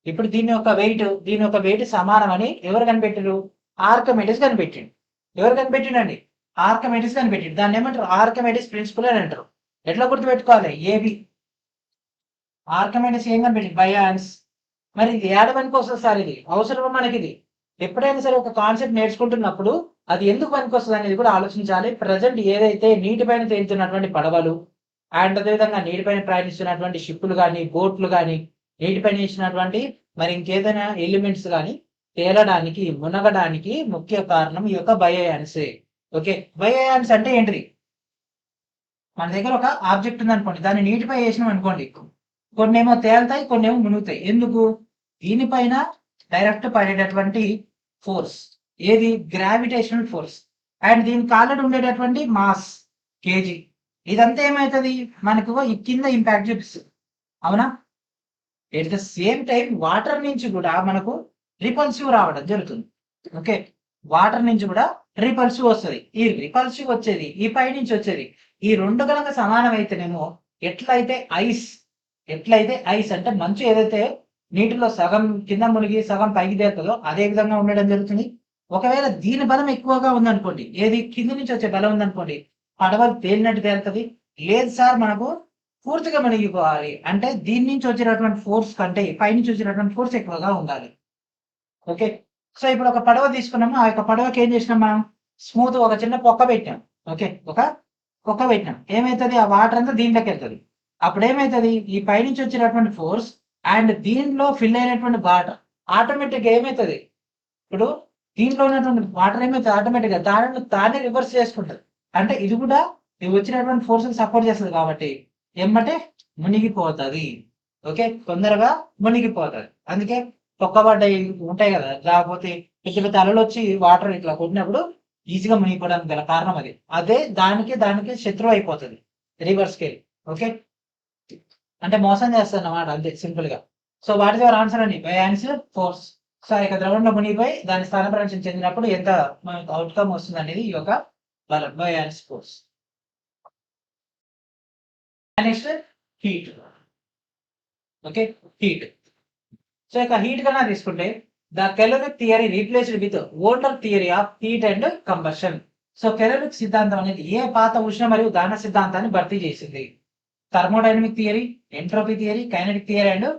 ఇప్పుడు దీని యొక్క వెయిట్ సమానం అని ఎవరు కనిపెట్టారు? ఆర్కమిడిస్ కనిపెట్టిండు. ఎవరు కనిపెట్టిండండి? ఆర్కమిడిస్ కనిపెట్టిండు. దాన్ని ఏమంటారు? ఆర్కమిడిస్ ప్రిన్సిపల్ అని అంటారు. ఎట్లా గుర్తుపెట్టుకోవాలి? ఏబి ఆర్కమిడిస్ ఏం కనిపెట్టింది? బయాన్స్. మరి ఇది ఏడవనికి వస్తుంది సార్, ఇది అవసరమా మనకి? ఇది ఎప్పుడైనా సరే ఒక కాన్సెప్ట్ నేర్చుకుంటున్నప్పుడు అది ఎందుకు పనికి వస్తుంది అనేది కూడా ఆలోచించాలి. ప్రజెంట్ ఏదైతే నీటిపైన తేలుతున్నటువంటి పడవలు అండ్ అదేవిధంగా నీటిపైన ప్రయాణిస్తున్నటువంటి షిప్పులు కానీ, బోట్లు కానీ, నీటిపైన ఇచ్చినటువంటి మరి ఇంకేదైనా ఎలిమెంట్స్ కానీ తేలడానికి, మునగడానికి ముఖ్య కారణం ఈ యొక్క బయోయాన్సే. ఓకే, బయోయాన్స్ అంటే ఏంటిది? మన దగ్గర ఒక ఆబ్జెక్ట్ ఉంది అనుకోండి, దాన్ని నీటిపై వేసినాం అనుకోండి, కొన్ని ఏమో తేలుతాయి, కొన్ని ఏమో మునుగుతాయి. ఎందుకు? దీనిపైన డైరెక్ట్ పడేటటువంటి ఫోర్స్ ఏది? Gravitational force. అండ్ దీనికి ఆల్రెడీ ఉండేటటువంటి మాస్ కేజీ. ఇదంతా ఏమవుతుంది? మనకు ఈ కింద ఇంపాక్ట్ చూపిస్తుంది, అవునా? At the same time water నుంచి కూడా మనకు రిపల్సివ్ రావడం జరుగుతుంది. ఓకే, వాటర్ నుంచి కూడా రిపల్సివ్ వస్తుంది. ఈ రిపల్సివ్ వచ్చేది ఈ పై నుంచి వచ్చేది ఈ రెండు కనుక సమానం అయితేనేమో ఎట్లయితే ఐస్ అంటే మంచు ఏదైతే నీటిలో సగం కింద మునిగి సగం పైకి తేలుతుందో అదే విధంగా ఉండడం జరుగుతుంది. ఒకవేళ దీని బలం ఎక్కువగా ఉందనుకోండి, ఏది కింద నుంచి వచ్చే బలం ఉందనుకోండి, పడవ తేలినట్టు తేలుతుంది. లేదు సార్ మనకు పూర్తిగా మునిగిపోవాలి అంటే దీని నుంచి వచ్చినటువంటి ఫోర్స్ కంటే పైనుంచి వచ్చినటువంటి ఫోర్స్ ఎక్కువగా ఉండాలి. ఓకే, సో ఇప్పుడు ఒక పడవ తీసుకున్నాము. ఆ యొక్క పడవకి ఏం చేసినాం? మనం స్మూత్ ఒక చిన్న పొక్క పెట్టాం. ఓకే, ఒక పొక్క పెట్టినాం. ఏమవుతుంది? ఆ వాటర్ అంతా దీంట్లోకి వెళ్తుంది. అప్పుడు ఏమవుతుంది? ఈ పైనుంచి వచ్చినటువంటి ఫోర్స్ అండ్ దీనిలో ఫిల్ అయినటువంటి వాటర్ ఆటోమేటిక్గా ఏమవుతుంది? ఇప్పుడు దీంట్లో ఉన్నటువంటి వాటర్ ఏమవుతుంది? ఆటోమేటిక్గా తానే రివర్స్ చేసుకుంటుంది. అంటే ఇది కూడా ఇది వచ్చినటువంటి ఫోర్స్ సపోర్ట్ చేస్తుంది కాబట్టి ఏమంటే మునిగిపోతుంది. ఓకే, తొందరగా మునిగిపోతుంది. అందుకే తొక్కబడ్డాయి ఉంటాయి కదా, లేకపోతే పెద్ద పెద్ద అలలు వచ్చి వాటర్ ఇట్లా కొట్టినప్పుడు ఈజీగా మునిగిపోవడానికి గల కారణం అది. అదే దానికి శత్రువు అయిపోతుంది రివర్స్ కి. ఓకే, అంటే మోసం చేస్తుంది అన్నమాట, అంతే సింపుల్ గా. So what is your answer అండి? బయాన్స్ ఫోర్స్. సో ఇక ద్రవంలో మునిగిపోయి దాని స్థానభ్రంశం చెందినప్పుడు ఎంత అవుట్కమ్ వస్తుంది అనేది ఈ యొక్క బలం, buoyant force. Next heat. Okay, heat. So ఇక హీట్ కన్నా తీసుకుంటే the caloric theory replaced with older theory of heat and combustion. So caloric సిద్ధాంతం అనేది ఏ పాత ఉష్ణ మరియు దహన సిద్ధాంతాన్ని భర్తీ చేసింది? Thermodynamic theory, entropy theory, kinetic theory and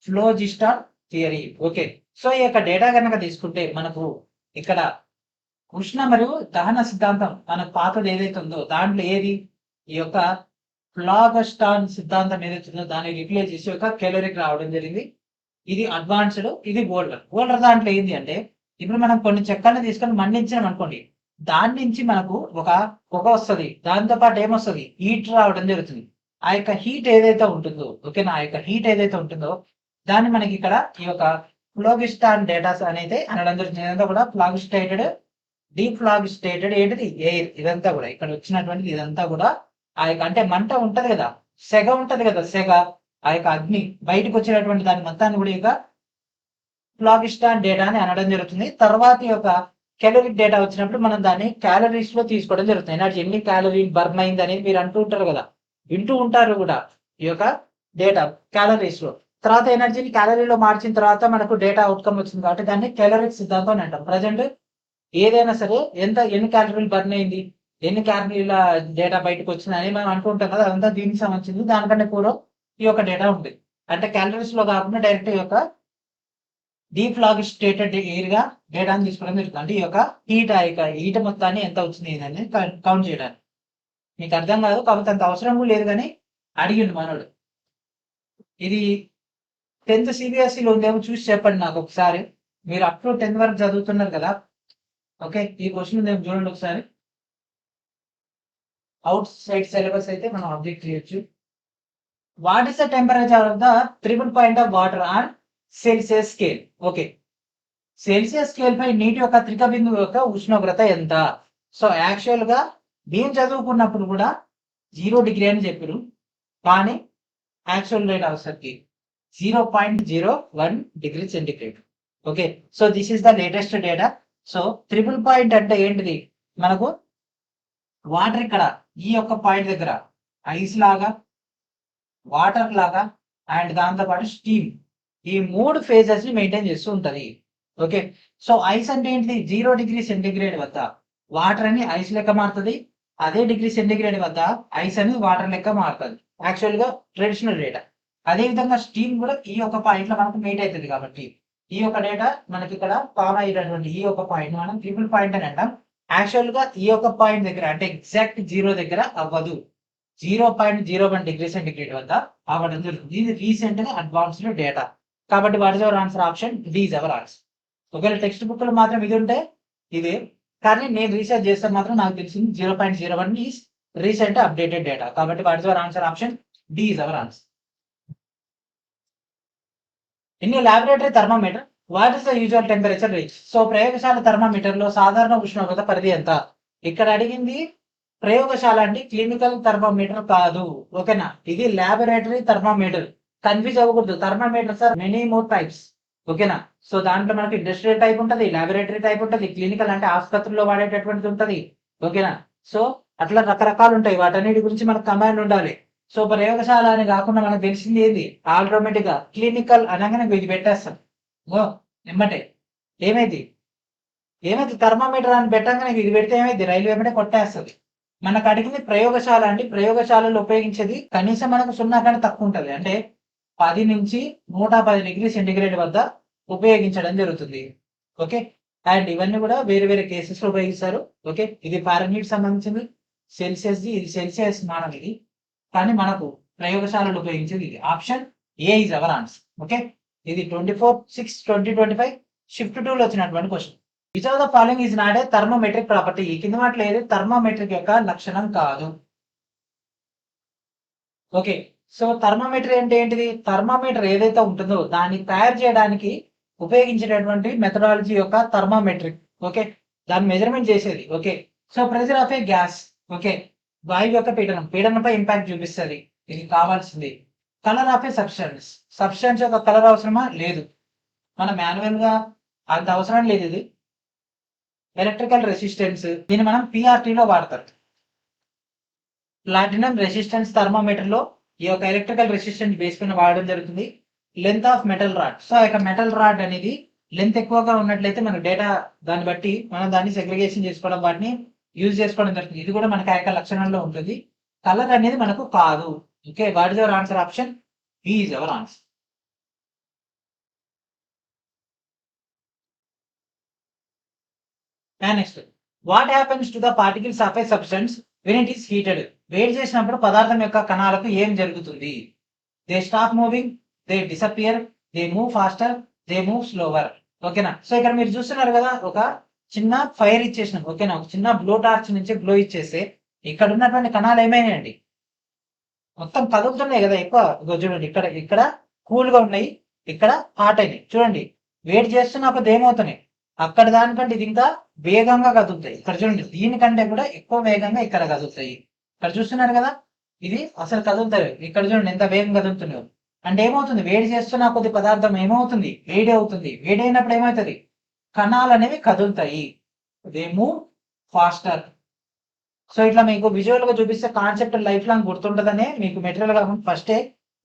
phlogiston theory. Okay, so ఈ యొక్క డేటా కనుక తీసుకుంటే మనకు ఇక్కడ ఉష్ణ మరియు దహన సిద్ధాంతం మనకు పాతది ఏదైతే ఉందో దాంట్లో ఏది? ఈ యొక్క ఫ్లాగస్టాన్ సిద్ధాంతం ఏదైతే ఉందో దాన్ని రిప్లేస్ చేసి ఒక కెలోరిక్ రావడం జరిగింది. ఇది అడ్వాన్స్డ్, ఇది ఓల్డర్ దాంట్లో ఏంటి అంటే ఇప్పుడు మనం కొన్ని చెక్కల్ని తీసుకొని మండించాం అనుకోండి, దాని నుంచి మనకు ఒక పొగ వస్తుంది, దాంతో పాటు ఏమొస్తుంది? హీట్ రావడం జరుగుతుంది. ఆ యొక్క హీట్ ఏదైతే ఉంటుందో, ఓకేనా, ఆ యొక్క హీట్ ఏదైతే ఉంటుందో దాన్ని మనకి ఇక్కడ ఈ యొక్క ఫ్లోగిస్టాన్ డేటాస్ అనేది అనడం జరుగుతుంది. ఇదంతా కూడా ఫ్లాగిస్టేటెడ్, డీఫ్లాగిస్టేటెడ్ ఏంటిది? ఎయిర్. ఇదంతా కూడా ఇక్కడ వచ్చినటువంటిది ఇదంతా కూడా ఆ యొక్క అంటే మంట ఉంటది కదా, సెగ ఉంటది కదా, సెగ, ఆ యొక్క అగ్ని బయటకు వచ్చినటువంటి దాని మొత్తాన్ని కూడా ఇక ఫ్లాగిస్టాన్ డేటా అని అనడం జరుగుతుంది. తర్వాత యొక్క క్యాలరీక్ డేటా వచ్చినప్పుడు మనం దాన్ని క్యాలరీస్ లో తీసుకోవడం జరుగుతుంది. ఎనర్జీ ఎన్ని క్యాలరీ బర్న్ అయింది అనేది మీరు అంటూ ఉంటారు కదా, వింటూ ఉంటారు కూడా ఈ యొక్క డేటా క్యాలరీస్ లో. తర్వాత ఎనర్జీని క్యాలరీలో మార్చిన తర్వాత మనకు డేటా అవుట్కమ్ వచ్చింది కాబట్టి దాన్ని క్యాలరిక్ సిద్ధాంతం అని అంటాం. ప్రజెంట్ ఏదైనా సరే ఎన్ని క్యాలరీలు బర్న్ అయింది, ఎన్ని క్యాలరీల డేటా బయటకు వచ్చింది అని మనం అంటుంటాం కదా, అదంతా దీనికి సంబంధించింది. దానికంటే పూర్వం ఈ యొక్క డేటా ఉంది. అంటే క్యాలరీస్ లో కాకుండా డైరెక్ట్ ఈ యొక్క డీఫ్లాగిస్టేటెడ్ ఎయిర్ గా డేటాని తీసుకోవడం జరుగుతుంది. అంటే ఈ యొక్క హీట్ మొత్తాన్ని ఎంత వచ్చింది అని కౌంట్ చేయడానికి. మీకు అర్థం కాదు కాబట్టి అంత అవసరం కూడా లేదు, కానీ అడిగిండు మనోడు. ఇది 10th సిబిఎస్ఈలో ఉందేమో చూసి చెప్పండి నాకు ఒకసారి. మీరు అప్ టు 10th వరకు చదువుతున్నారు కదా, ఓకే, ఈ క్వశ్చన్ ఉందేమో చూడండి ఒకసారి. అవుట్ సైడ్ సిలబస్ అయితే మనం ఆబ్జెక్ట్ చేయొచ్చు. What is the temperature of the triple point of water on celsius scale? Okay, celsius scale పై నీటి యొక్క త్రిక బిందువు యొక్క ఉష్ణోగ్రత ఎంత? సో యాక్చువల్ గా మేము చదువుకున్నప్పుడు కూడా 0 డిగ్రీ అని చెప్పారు, కానీ యాక్చువల్ రేట్ అవసరికి 0.01 degree centigrade. Okay, so this is the latest data. So triple point అంటే ఏంటిది? మనకు వాటర్ ఇక్కడ ఈ యొక్క పాయింట్ దగ్గర ఐస్ లాగా, వాటర్ లాగా అండ్ దాంతో పాటు స్టీమ్, ఈ 3 ఫేజెస్ ని మెయింటైన్ చేస్తూ ఉంటది. ఓకే, సో ఐస్ అంటే ఏంటిది? 0 డిగ్రీ సెంటిగ్రేడ్ వద్ద వాటర్ అని ఐస్ లెక్క మారుతుంది, అదే డిగ్రీ సెంటిగ్రేడ్ వద్ద ఐస్ అనేది వాటర్ లెక్క మారుతుంది యాక్చువల్ గా ట్రెడిషనల్ డేటా. అదే విధంగా స్టీమ్ కూడా ఈ యొక్క పాయింట్ లో మనకు మెయిట్ అవుతుంది. కాబట్టి ఈ యొక్క డేటా మనకి ఇక్కడ ఫామ్ అయ్యేటటువంటి ఈ యొక్క పాయింట్ మనం ట్రిపుల్ పాయింట్ అని అంటాం. యాక్చువల్ గా ఈ యొక్క పాయింట్ దగ్గర అంటే ఎగ్జాక్ట్ 0 దగ్గర అవ్వదు, 0.01 డిగ్రీ సెంటిగ్రేడ్ వద్ద అవ్వడం జరుగుతుంది. ఇది రీసెంట్ గా అడ్వాన్స్డ్ డేటా. కాబట్టి what is our answer? Option D is our answer. ఒకవేళ టెక్స్ట్ బుక్ లో మాత్రం ఇది ఉంటే ఇదే, కానీ నేను రీసెర్చ్ చేస్తే మాత్రం నాకు తెలిసింది 0.01 ఈస్ రీసెంట్ అప్డేటెడ్ డేటా. కాబట్టి what is our answer? Option D is our answer. In laboratory thermometer what is the usual temperature range? So ప్రయోగశాల థర్మామీటర్ లో సాధారణ ఉష్ణోగ్రత పరిధి ఎంత? ఇక్కడ అడిగింది ప్రయోగశాల అంటే క్లినికల్ థర్మామీటర్ కాదు. ఓకేనా, ఇది లాబొరేటరీ థర్మామీటర్. కన్ఫ్యూజ్ అవ్వకూడదు. Thermometers are many more types. ఓకేనా, సో దాంట్లో మనకి ఇండస్ట్రియల్ టైప్ ఉంటుంది, లాబొరేటరీ టైప్ ఉంటుంది, క్లినికల్ అంటే ఆసుపత్రిలో వాడేటటువంటిది ఉంటుంది. ఓకేనా, సో అట్లా రకరకాలు ఉంటాయి. వాటన్నిటి గురించి మనకు కమాండ్ ఉండాలి. సో ప్రయోగశాల అని కాకుండా మనకు తెలిసింది ఏంది? ఆటోమేటిక్ గా క్లినికల్ అనగానే ఇది పెట్టేస్తాం. ఓ ఎమ్మటే ఏమైంది థర్మామీటర్ అని పెట్టంగానే ఇది పెడితే ఏమైంది? రైలు వెంబడే కొట్టేస్తుంది. మనకు అడిగింది ప్రయోగశాల అంటే ప్రయోగశాలలో ఉపయోగించేది కనీసం మనకు 0 కన్నా తక్కువ ఉంటుంది, అంటే 10 నుంచి 110 డిగ్రీ సెంటిగ్రేడ్ వద్ద ఉపయోగించడం జరుగుతుంది. ఓకే, అండ్ ఇవన్నీ కూడా వేరే వేరే కేసెస్ లో ఉపయోగిస్తారు. ఓకే, ఇది ఫారెన్హీట్ సంబంధించింది, సెల్సియస్ ది, ఇది సెల్సియస్ మానం ఇది, కానీ మనకు ప్రయోగశాలలో ఉపయోగించేది ఇది. Option A is our answer. Okay, ఇది 24/6/2025 షిఫ్ట్ 2 లో వచ్చినటువంటి question. Which of the following is not a thermometric property? ఈ కింద వాటిలో ఏది థర్మోమెట్రిక్ యొక్క లక్షణం కాదు? ఓకే, సో థర్మామీటర్ అంటే ఏంటిది? థర్మామీటర్ ఏదైతే ఉంటుందో దాన్ని తయారు చేయడానికి ఉపయోగించేటటువంటి మెథడాలజీ యొక్క థర్మామెట్రిక్. ఓకే, దాన్ని మెజర్మెంట్ చేసేది. Okay, so pressure of A gas. Okay, వాయువు యొక్క పీడనంపై ఇంపాక్ట్ చూపిస్తుంది, ఇది కావాల్సింది. కలర్ ఆఫ్ ఏ సబ్స్టెన్స్ యొక్క కలర్ అవసరమా? లేదు, మన మాన్యువల్ గా అంత అవసరం లేదు. ఇది ఎలక్ట్రికల్ రెసిస్టెన్స్, దీన్ని మనం పిఆర్టీలో వాడతారు. ప్లాటినం రెసిస్టెన్స్ థర్మామీటర్ లో ఈ యొక్క ఎలక్ట్రికల్ రెసిస్టెన్స్ బేస్ పైన వాడడం జరుగుతుంది. Length of metal rod, so ఇక మెటల్ రాడ్ అనేది లెంత్ ఎక్కువగా ఉన్నట్లయితే మనకు డేటా దాన్ని బట్టి మనం దాన్ని సెగ్రిగేషన్ చేసుకోవడం, వాటిని యూజ్ చేసుకోవడం జరుగుతుంది. ఇది కూడా మనకి ఆ యొక్క లక్షణంలో ఉంటుంది. కలర్ అనేది మనకు కాదు. Okay, what is our answer? Option B is our answer. Next, what happens to the particles of a substance when it is heated? వేడి చేసినప్పుడు పదార్థం యొక్క కణాలకు ఏం జరుగుతుంది? They stop moving, they disappear, they move faster, they move slower. ఓకేనా, సో ఇక్కడ మీరు చూస్తున్నారు కదా, ఒక చిన్న ఫైర్ ఇచ్చేసినాం. ఓకేనా, ఒక చిన్న బ్లో టార్చ్ నుంచి గ్లో ఇచ్చేస్తే ఇక్కడ ఉన్నటువంటి కణాలు ఏమైనాయండి? మొత్తం కదులుతున్నాయి కదా ఎక్కువ. చూడండి, ఇక్కడ ఇక్కడ కూల్ గా ఉన్నాయి, ఇక్కడ హాట్ అయినాయి. చూడండి, వేడి చేస్తున్నప్పుడు ఏమవుతున్నాయి? అక్కడ దానికంటే ఇది ఇంకా వేగంగా కదులుతాయి. ఇక్కడ చూడండి, దీనికంటే కూడా ఎక్కువ వేగంగా ఇక్కడ కదులుతాయి. ఇక్కడ చూస్తున్నారు కదా, ఇది అసలు కదులుతాయి. ఇక్కడ చూడండి ఎంత వేగంగా కదులుతున్నాయో. అంటే ఏమవుతుంది? వేడి చేస్తున్న కొద్ది పదార్థం ఏమవుతుంది? వేడి అవుతుంది. వేడి అయినప్పుడు ఏమవుతుంది? కణాలు అనేవి కదులుతాయి, దే మూవ్ ఫాస్టర్. సో ఇట్లా మీకు విజువల్ గా చూపిస్తే కాన్సెప్ట్ లైఫ్ లాంగ్ గుర్తుంటదనే మీకు మెటీరియల్ గా ఫస్టే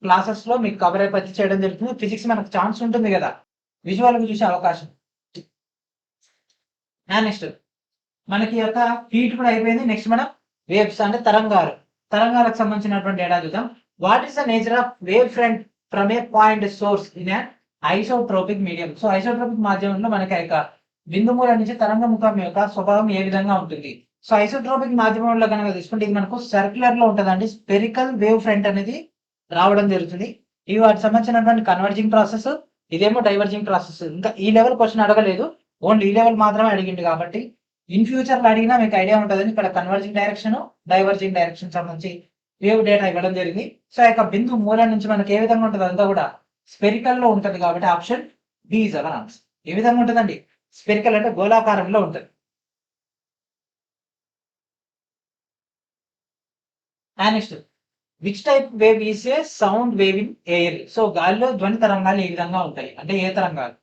క్లాసెస్ లో మీకు కవర్ అయిపోయి చేయడం జరుగుతుంది. ఫిజిక్స్ మనకు ఛాన్స్ ఉంటుంది కదా విజువల్ గా చూసే అవకాశం. నెక్స్ట్ మనకి యొక్క హీట్ కూడా అయిపోయింది. నెక్స్ట్ మనం వేవ్స్ అంటే తరంగాలకు సంబంధించినటువంటి డేటా చూద్దాం. What is the nature of wave front from A point source in isotropic medium? So isotropic మాధ్యమంలో మనకి యొక్క బిందుమూల నుంచి తరంగ ముఖం యొక్క స్వభావం ఏ విధంగా ఉంటుంది? సో ఐసోట్రోపిక్ మాధ్యమంలో కనుక తీసుకుంటే ఇది మనకు సర్క్యులర్ లో ఉంటుందండి. స్పెరికల్ వేవ్ ఫ్రంట్ అనేది రావడం జరుగుతుంది. ఇవి వాటికి సంబంధించినటువంటి కన్వర్జింగ్ ప్రాసెస్, ఇదేమో డైవర్జింగ్ ప్రాసెస్. ఇంకా ఈ లెవెల్ క్వశ్చన్ అడగలేదు, ఓన్లీ ఈ లెవెల్ మాత్రమే అడిగింది. కాబట్టి ఇన్ ఫ్యూచర్ లో అడిగినా మీకు ఐడియా ఉంటుందని ఇక్కడ కన్వర్జింగ్ డైరెక్షన్, డైవర్జింగ్ డైరెక్షన్ సంబంధించి వేవ్ డేటా ఇవ్వడం జరిగింది. సో యొక్క బిందు మూలం నుంచి మనకి ఏ విధంగా ఉంటుంది? అంతా కూడా స్పెరికల్ లో ఉంటుంది. కాబట్టి option B is our answer. ఏ విధంగా ఉంటుందండి? స్పెరికల్ అంటే గోళాకారంలో ఉంటుంది. Next which type wave is a sound wave in air? So గాలిలో ధ్వని తరంగాలు ఏ విధంగా ఉంటాయి అంటే ఏ తరంగాలు?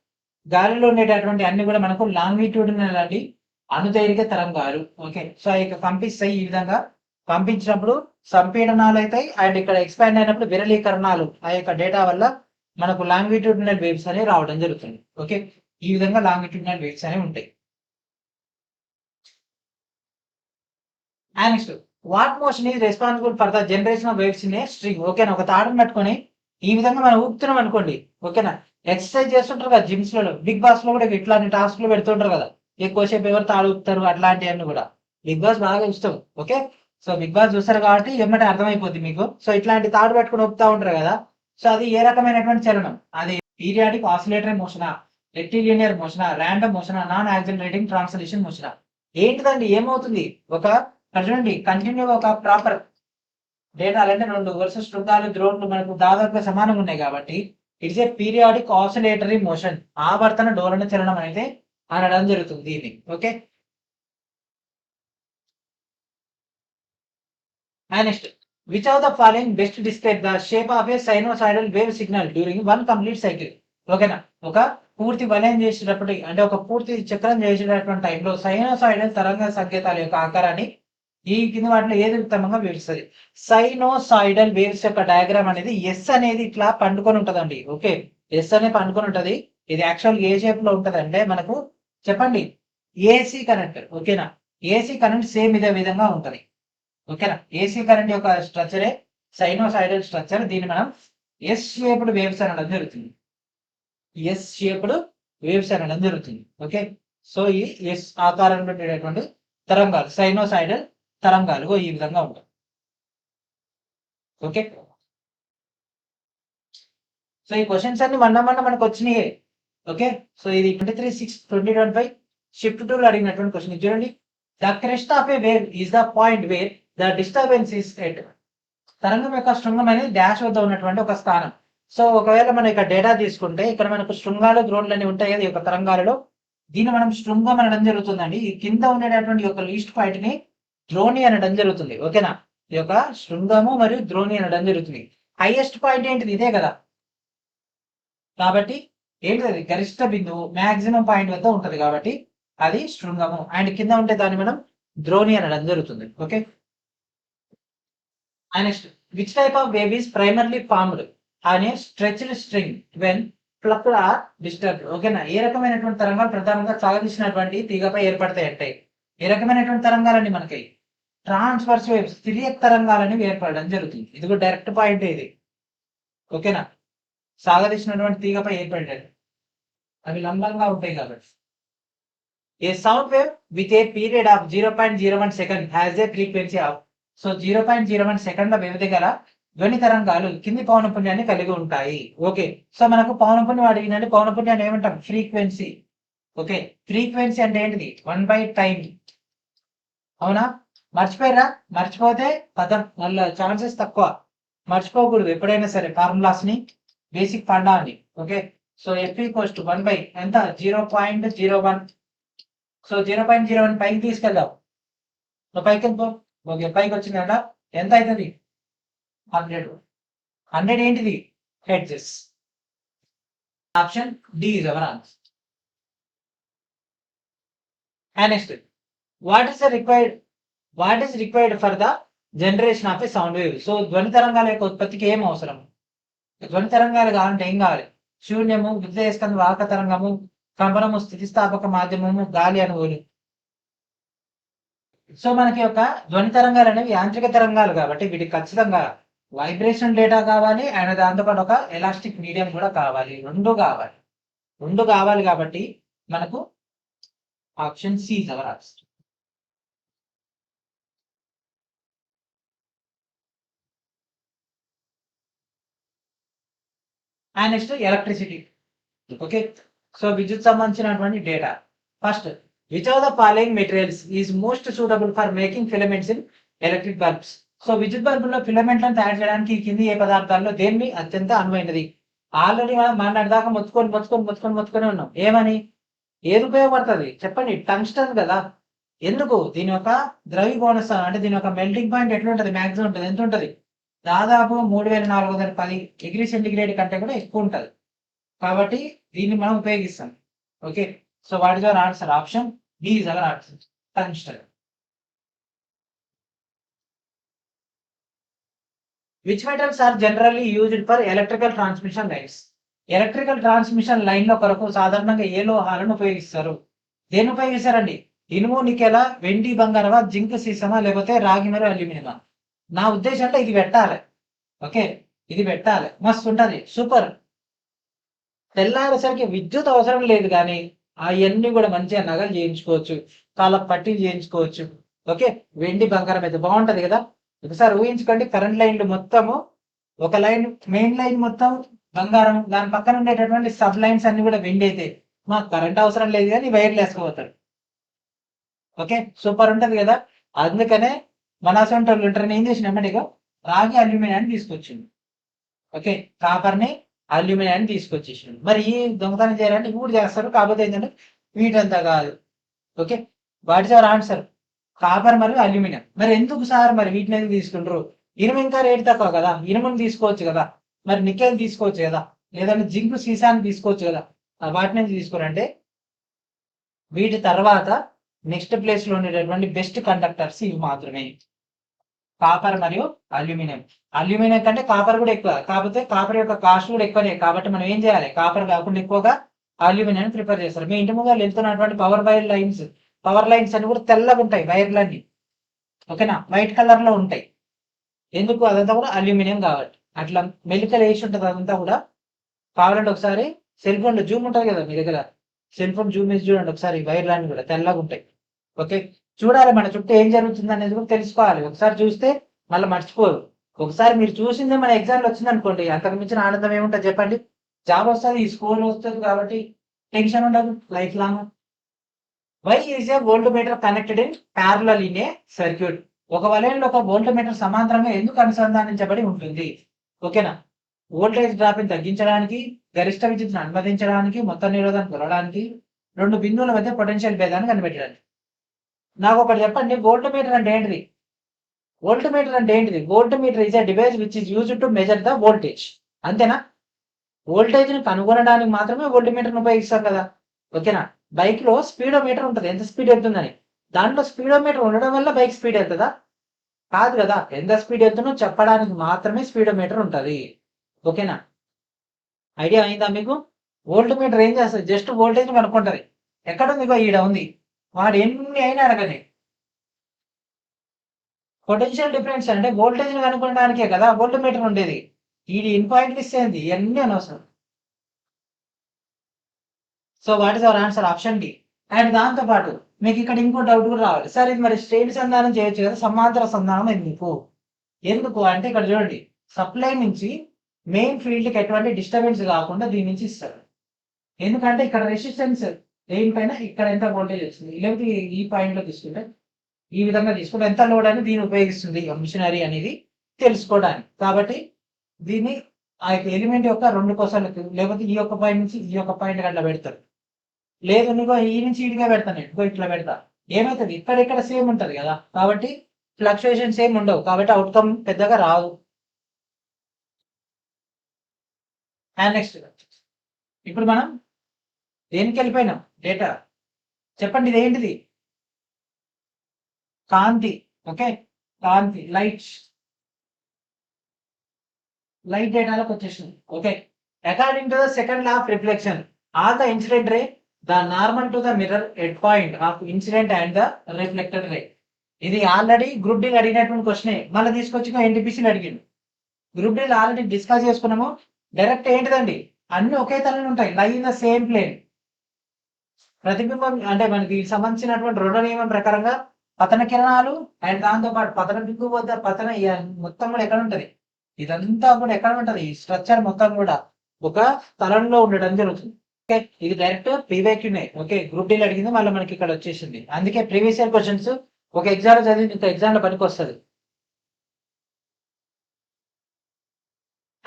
గాలిలో ఉండేటటువంటి అన్ని కూడా మనకు లాంగిట్యూడినల్ అండి, అనుదైర్ఘ్య తరంగాలు. ఓకే, సో ఇక పంపిస్తాయి. ఈ విధంగా పంపించినప్పుడు సంపీడనాలు అవుతాయి అండ్ ఇక్కడ ఎక్స్పాండ్ అయినప్పుడు విరళీకరణాలు ఆ యొక్క డేటా వల్ల మనకు లాంగిట్యూడినల్ వేవ్స్ అనేవి రావడం జరుగుతుంది. ఓకే, ఈ విధంగా లాంగిట్యూడినల్ వేవ్స్ అనేవి ఉంటాయి. Next what motion is responsible for the generation of waves in a string? ఓకేనా, ఒక తాడును పట్టుకొని ఈ విధంగా మనం ఊపుతున్నాం అనుకోండి. ఓకేనా, ఎక్సర్సైజ్ చేస్తుంటారు కదా జిమ్స్ లో, బిగ్ బాస్ లో కూడా ఇట్లాంటి టాస్క్లు పెడుతుంటారు కదా, ఎక్కువసేపు ఎవరు తాడు ఊపుతారు అట్లాంటివన్నీ కూడా. బిగ్ బాస్ బాగా ఇష్టం. ఓకే, సో బిగ్ బాస్ చూస్తారు కాబట్టి ఏమంటే అర్థమైపోద్ది మీకు. సో ఇట్లాంటి తాడు పట్టుకొని ఊపుతా ఉంటారు కదా, సో అది ఏ రకమైనటువంటి చలనం? అది పీరియాడిక్ ఆసిలేటరీ మోషనా, రెక్టిలినియర్ మోషనా, ర్యాండమ్ మోషనా, నాన్ యాక్సిలరేటింగ్ ట్రాన్స్లేషన్ మోషనా? ఏంటిదండి, ఏమవుతుంది? ఒక చూడండి, కంటిన్యూ ఒక ప్రాపర్ డేటా అంటే రెండు వరుస శృంగాలు ద్రోణులు మనకు దాదాపుగా సమానంగా ఉన్నాయి కాబట్టి it's a periodic oscillatory motion, ఆవర్తన డోలన చలనం అనేది అనడం జరుగుతుంది దీన్ని. Okay, next which of the following best describe the shape of A sinusoidal wave signal during one complete cycle? ఓకేనా, ఒక పూర్తి వలయం చేసేటప్పటి అంటే ఒక పూర్తి చక్రం చేసేటటువంటి టైంలో సైనోసైడల్ తరంగ సంకేతాల యొక్క ఆకారాన్ని ఈ కింద వాటిలో ఏది ఉత్తమంగా వివరిస్తుంది? సైనోసాయిడల్ వేవ్స్ యొక్క డయాగ్రామ్ అనేది ఎస్ అనేది ఇట్లా పండుకొని ఉంటదండి. ఓకే, ఎస్ అనేది పండుకొని ఉంటది. ఇది యాక్చువల్ ఏ షేప్ లో ఉంటది అంటే మనకు చెప్పండి, ఏసీ కరెంట్. ఓకేనా, ఏసీ కరెంట్ సేమ్ ఇదే విధంగా ఉంటది. ఓకేనా, ఏసీ కరెంట్ యొక్క స్ట్రక్చరే సైనోసాయిడల్ స్ట్రక్చర్. దీన్ని మనం ఎస్ షేప్డ్ వేవ్స్ అనడం జరుగుతుంది. ఎస్ షేప్డ్ వేవ్స్ అనడం జరుగుతుంది. ఓకే, సో ఈ ఎస్ ఆకారంలో ఉండేటటువంటి తరంగాలు సైనోసాయిడల్ తరంగాలు ఈ విధంగా ఉంటాయి. ఓకే, సో ఈ క్వశ్చన్స్ అన్ని మొన్న మనకు వచ్చినాయి. ఓకే, సో ఇది 23/6/2025 షిఫ్ట్ 2 లో అడిగినటువంటి క్వశ్చన్ చూడండి. The crest of A wave is the point where the disturbance is at. తరంగం యొక్క శృంగం అనేది డాష్ వద్ద ఉన్నటువంటి ఒక స్థానం. సో ఒకవేళ మనం ఇక్కడ డేటా తీసుకుంటే ఇక్కడ మనకు శృంగాలు ద్రోణులు అనేవి ఉంటాయి కదా ఈ యొక్క తరంగాలలో, దీన్ని మనం శృంగం అనడం జరుగుతుందండి. ఈ కింద ఉండేటటువంటి యొక్క లీస్ట్ పాయింట్ ని ద్రోణి అనడం జరుగుతుంది. ఓకేనా, ఈ యొక్క శృంగము మరియు ద్రోణి అనడం జరుగుతుంది. హైయెస్ట్ పాయింట్ ఏంటిది? ఇదే కదా, కాబట్టి ఏంటిది? గరిష్ట బిందువు మాక్సిమం పాయింట్ వద్ద ఉంటది కాబట్టి అది శృంగము. అండ్ కింద ఉంటే దాన్ని మనం ద్రోణి అనడం జరుగుతుంది. Okay, next which type of wave is primarily formed అనే stretched string when plucked or disturbed? ఓకేనా, ఏ రకమైనటువంటి తరంగాలు ప్రధానంగా సాగదీసినటువంటి తీగపై ఏర్పడతాయి అంటే ఏ రకమైనటువంటి తరంగాలండి? మనకి ట్రాన్స్వర్స్ వేవ్స్, తిరియక్ తరంగాలని ఏర్పడడం జరుగుతుంది. ఇది కూడా డైరెక్ట్ పాయింట్ ఇది. ఓకేనా, సాగదీసినటువంటి తీగపై ఏర్పడేది అవి లంబంగా ఉంటాయి కాబట్టి. A sound wave with a period of 0.01 second has a frequency of. So 0.01 సెకండ్ల వ్యవధి గల ధ్వని తరంగాలు కింది పౌనపున్యాన్ని కలిగి ఉంటాయి. ఓకే, సో మనకు పౌనపున్యం అడిగిందంటే పౌనపున్యాన్ని ఏమంటాం? ఫ్రీక్వెన్సీ. ఓకే, ఫ్రీక్వెన్సీ అంటే ఏంటిది? 1/టైం. అవునా, మర్చిపోయారా? మర్చిపోతే పదం మళ్ళీ ఛాన్సెస్ తక్కువ. మర్చిపోకూడదు ఎప్పుడైనా సరే ఫార్ములాస్ ని, బేసిక్ ఫండా అని. Okay, so F equals to 1 by ఎంత? 0.01. సో 0.01 పైకి తీసుకెళ్దాం. పైకి వెళ్ళిపో. ఓకే, పైకి వచ్చింది కదా, ఎంత అవుతుంది? 100. 100 ఏంటిది? Hertz. Option D is our answer. Next what is required for the generation of a sound wave? So ధ్వని తరంగాల యొక్క ఉత్పత్తికి ఏం అవసరం? ధ్వని తరంగాలు కావాలంటే ఏం కావాలి? శూన్యము, విద్యుదయస్కంద వాహక తరంగము, కంపనము, స్థితిస్థాపక మాధ్యమము, గాలి అణువులు. సో మనకి యొక్క ధ్వని తరంగాలు అనేవి యాంత్రిక తరంగాలు కాబట్టి వీటికి ఖచ్చితంగా వైబ్రేషన్ డేటా కావాలి అండ్ దాంతోపాటు ఒక ఎలాస్టిక్ మీడియం కూడా కావాలి. రెండు కావాలి కాబట్టి మనకు option C is our answer. And next electricity. Okay, so విద్యుత్ సంబంధించినటువంటి data. First which of the following materials is most suitable for making filaments in electric bulbs? So విద్యుత్ బల్బుల్లో ఫిలమెంట్లను తయారు చేయడానికి కింది ఏ పదార్థాల్లో దేన్ని అత్యంత అనువైనది? ఆల్రెడీ మనం మొన్నటి దాకా మొత్తుకొని ఉన్నాం. ఏమని? ఏది ఉపయోగపడుతుంది చెప్పండి? టంగ్స్టన్ కదా. ఎందుకు? దీని యొక్క ద్రవీభవన స్థానం అంటే దీని యొక్క మెల్టింగ్ పాయింట్ ఎట్లుంటది? మాక్సిమం ఉంటుంది. ఎంత ఉంటుంది? దాదాపు 3410 డిగ్రీ సెంటిగ్రేడ్ కంటే కూడా ఎక్కువ ఉంటుంది. కాబట్టి దీన్ని మనం ఉపయోగిస్తాం. Okay, so what is our answer? Option D is our answer, tungsten. Which metals are generally used for electrical transmission lines? Electrical transmission line లో కొరకు సాధారణంగా ఏ లోహాలను ఉపయోగిస్తారు? దేన్ని ఉపయోగిస్తారండి? ఇనుము, నికెల, వెండి, బంగారమా, జింక్, సీసమా, లేకపోతే రాగి మరియు అల్యూమినియమా? నా ఉద్దేశంలో ఇది పెట్టాలి. ఓకే, ఇది పెట్టాలి, మస్తు ఉంటది, సూపర్. తెల్లారేసరికి విద్యుత్ అవసరం లేదు కానీ అవన్నీ కూడా మంచిగా నగలు చేయించుకోవచ్చు, కాళ్ళ పట్టీలు చేయించుకోవచ్చు. ఓకే, వెండి బంగారం అయితే బాగుంటది కదా. ఒకసారి ఊహించుకోండి, కరెంట్ లైన్లు మొత్తము ఒక లైన్, మెయిన్ లైన్ మొత్తం బంగారం, దాని పక్కన ఉండేటటువంటి సబ్ లైన్స్ అన్ని కూడా వెండి అయితే మాకు కరెంట్ అవసరం లేదు కానీ వైర్లు వేసుకోపోతారు. ఓకే, సూపర్ ఉంటది కదా. అందుకనే మన అసొంటి వాళ్ళు ఉంటారని ఏం చేసినామంటే ఇక రాగి అల్యూమినియాన్ని తీసుకొచ్చింది. ఓకే, కాపర్ని అల్యూమినియాన్ని తీసుకొచ్చేసిండు. మరి ఈ దొంగతనం చేయాలంటే ఇప్పుడు చేస్తారు, కాకపోతే ఏంటంటే వీటంతా కాదు. Okay, what is our answer? Copper మరియు అల్యూమినియం. మరి ఎందుకు సార్ మరి వీటిని ఎందుకు తీసుకుంటారు? ఇనుము ఇంకా రేటు తక్కువ కదా, ఇనుముని తీసుకోవచ్చు కదా, మరి నికెల్ తీసుకోవచ్చు కదా, లేదంటే జింక్ సీసాన్ని తీసుకోవచ్చు కదా. వాటిని ఎందుకు తీసుకోరంటే వీటి తర్వాత నెక్స్ట్ ప్లేస్ లో ఉండేటటువంటి బెస్ట్ కండక్టర్స్ ఇవి మాత్రమే, కాపర్ మరియు అల్యూమినియం. అల్యూమినియం కంటే కాపర్ కూడా ఎక్కువ, కాకపోతే కాపర్ యొక్క కాస్ట్ కూడా ఎక్కువనే. కాబట్టి మనం ఏం చేయాలి? కాపర్ కాకుండా ఎక్కువగా అల్యూమినియం ప్రిపేర్ చేస్తారు. మీ ఇంటి ముందు వెళ్తున్నటువంటి పవర్ లైన్స్ అని కూడా తెల్లగా ఉంటాయి వైర్లన్నీ. ఓకేనా, వైట్ కలర్ లో ఉంటాయి. ఎందుకు? అదంతా కూడా అల్యూమినియం కాబట్టి. అట్లా మెలికలు వేసి ఉంటుంది అదంతా కూడా. కావాలంటే ఒకసారి సెల్ ఫోన్ లో జూమ్ ఉంటుంది కదా మీ దగ్గర, సెల్ ఫోన్ జూమ్ వేసి చూడండి ఒకసారి, వైర్లన్నీ కూడా తెల్లగా ఉంటాయి. ఓకే, చూడాలి మన చుట్టూ ఏం జరుగుతుంది అనేది కూడా తెలుసుకోవాలి. ఒకసారి చూస్తే మళ్ళీ మర్చిపోరు. ఒకసారి మీరు చూసిందే మన ఎగ్జామ్లో వచ్చింది అనుకోండి, అంతకు మించిన ఆనందం ఏముంటుంది చెప్పండి? జాబ్ వస్తుంది, ఈ స్కోర్ వస్తుంది, కాబట్టి టెన్షన్ ఉండదు life long. Why is a volt meter connected in parallel in a circuit? ఒక వలయంలో ఒక వోల్ట్ మీటర్ సమాంతరంగా ఎందుకు అనుసంధానించబడి ఉంటుంది? ఓకేనా, వోల్టేజ్ డ్రాప్ని తగ్గించడానికి, గరిష్ట విద్యుత్తును అనుమతించడానికి, మొత్తం నిరోధాన్ని కొలవడానికి, రెండు బిందువుల మధ్య పొటెన్షియల్ భేదాన్ని కనిపెట్టడానికి. నాకు ఒకటి చెప్పండి, వోల్ట్ మీటర్ అంటే ఏంటిది? వోల్ట్ మీటర్ అంటే ఏంటిది? Volt meter is a device which is used to measure the voltage. అంతేనా? వోల్టేజ్ ని కనుగొనడానికి మాత్రమే వోల్ట్ మీటర్ ఉపయోగిస్తాం కదా. ఓకేనా, బైక్ లో స్పీడోమీటర్ ఉంటుంది, ఎంత స్పీడ్ వెళ్తుందని. దాంట్లో స్పీడోమీటర్ ఉండడం వల్ల బైక్ స్పీడ్ వెళ్తుందా? కాదు కదా. ఎంత స్పీడ్ వెళ్తుందో చెప్పడానికి మాత్రమే స్పీడోమీటర్ ఉంటుంది. ఓకేనా, ఐడియా అయిందా మీకు? వోల్ట్ మీటర్ ఏం చేస్తుంది? జస్ట్ వోల్టేజ్ కనుక్కుంటది. ఎక్కడ ఉంది? ఈడ ఉంది. వాడు ఎన్ని అయినా అడగని. పొటెన్షియల్ డిఫరెన్స్ అంటే వోల్టేజ్ ని కనుక్కోవడానికే కదా వోల్ట్ మీటర్ ఉండేది. ఇది ఇన్ పాయింట్ ఇస్తేంది, ఇవన్నీ అనవసరం. So what is our answer? Option D. And దాంతో పాటు మీకు ఇక్కడ ఇంకో డౌట్ కూడా రావాలి, సార్ ఇది మరి శ్రేణి సంధానం చేయొచ్చు కదా, సమాంతర సంధానం ఎందుకు అంటే ఇక్కడ చూడండి, సప్లై నుంచి మెయిన్ ఫీల్డ్ కి ఎటువంటి డిస్టర్బెన్స్ కాకుండా దీని నుంచి ఇస్తారు. ఎందుకంటే ఇక్కడ రెసిస్టెన్స్ దేనిపైన ఇక్కడ ఎంత వోల్టేజ్ వస్తుంది, లేకపోతే ఈ పాయింట్ లో తీసుకుంటే ఈ విధంగా తీసుకుంటే ఎంత లోడ్ అని దీన్ని ఉపయోగిస్తుంది మిషనరీ అనేది తెలుసుకోవడానికి. కాబట్టి దీన్ని ఆ యొక్క ఎలిమెంట్ యొక్క రెండు కొసలకు, లేకపోతే ఈ యొక్క పాయింట్ నుంచి ఈ యొక్క పాయింట్ అట్లా పెడతారు. లేదు నువ్వు ఈ నుంచి ఈడిగా పెడతాను, ఇంకో ఇట్లా పెడతా, ఏమవుతుంది? ఇక్కడ సేమ్ ఉంటది కదా, కాబట్టి ఫ్లక్చుయేషన్ సేమ్ ఉండవు, కాబట్టి అవుట్కమ్ పెద్దగా రాదు. అండ్ నెక్స్ట్ ఇప్పుడు మనం దేనికి వెళ్ళిపోయినాం? డేటా. చెప్పండి ఇది ఏంటిది? కాంతి. ఓకే, కాంతి, లైట్ డేటాలోకి వచ్చేసింది. Okay, according to the second law of reflection all the incident ray the normal to the mirror at point of incident and the reflected రే. ఇది ఆల్రెడీ గ్రూప్ డీల్ అడిగినటువంటి క్వశ్చన్, మళ్ళీ తీసుకొచ్చి ఎన్టీపీసీని అడిగింది. గ్రూప్ డీల్ ఆల్రెడీ డిస్కస్ చేసుకున్నాము. డైరెక్ట్ ఏంటిదండి, అన్ని ఒకే తలని ఉంటాయి, లై ఇన్ ద సేమ్ ప్లేన్. ప్రతిబింబం అంటే మనకి సంబంధించినటువంటి రెండో నియమం ప్రకారంగా పతన కిరణాలు అండ్ దాంతో పాటు పతన బిందువు వద్ద పతన మొత్తం కూడా ఎక్కడ ఉంటది? ఇదంతా కూడా ఎక్కడ ఉంటది? ఈ స్ట్రక్చర్ మొత్తం కూడా ఒక స్థలంలో ఉండడం జరుగుతుంది. ఓకే, ఇది డైరెక్ట్ పీవైక్యూనే. ఓకే, గ్రూప్ డీల్ అడిగింది, మళ్ళీ మనకి ఇక్కడ వచ్చేసింది. అందుకే ప్రీవియస్ ఇయర్ క్వశ్చన్స్ ఒక ఎగ్జామ్ లో చదివి ఇంకో ఎగ్జామ్ లో పనికి వస్తుంది.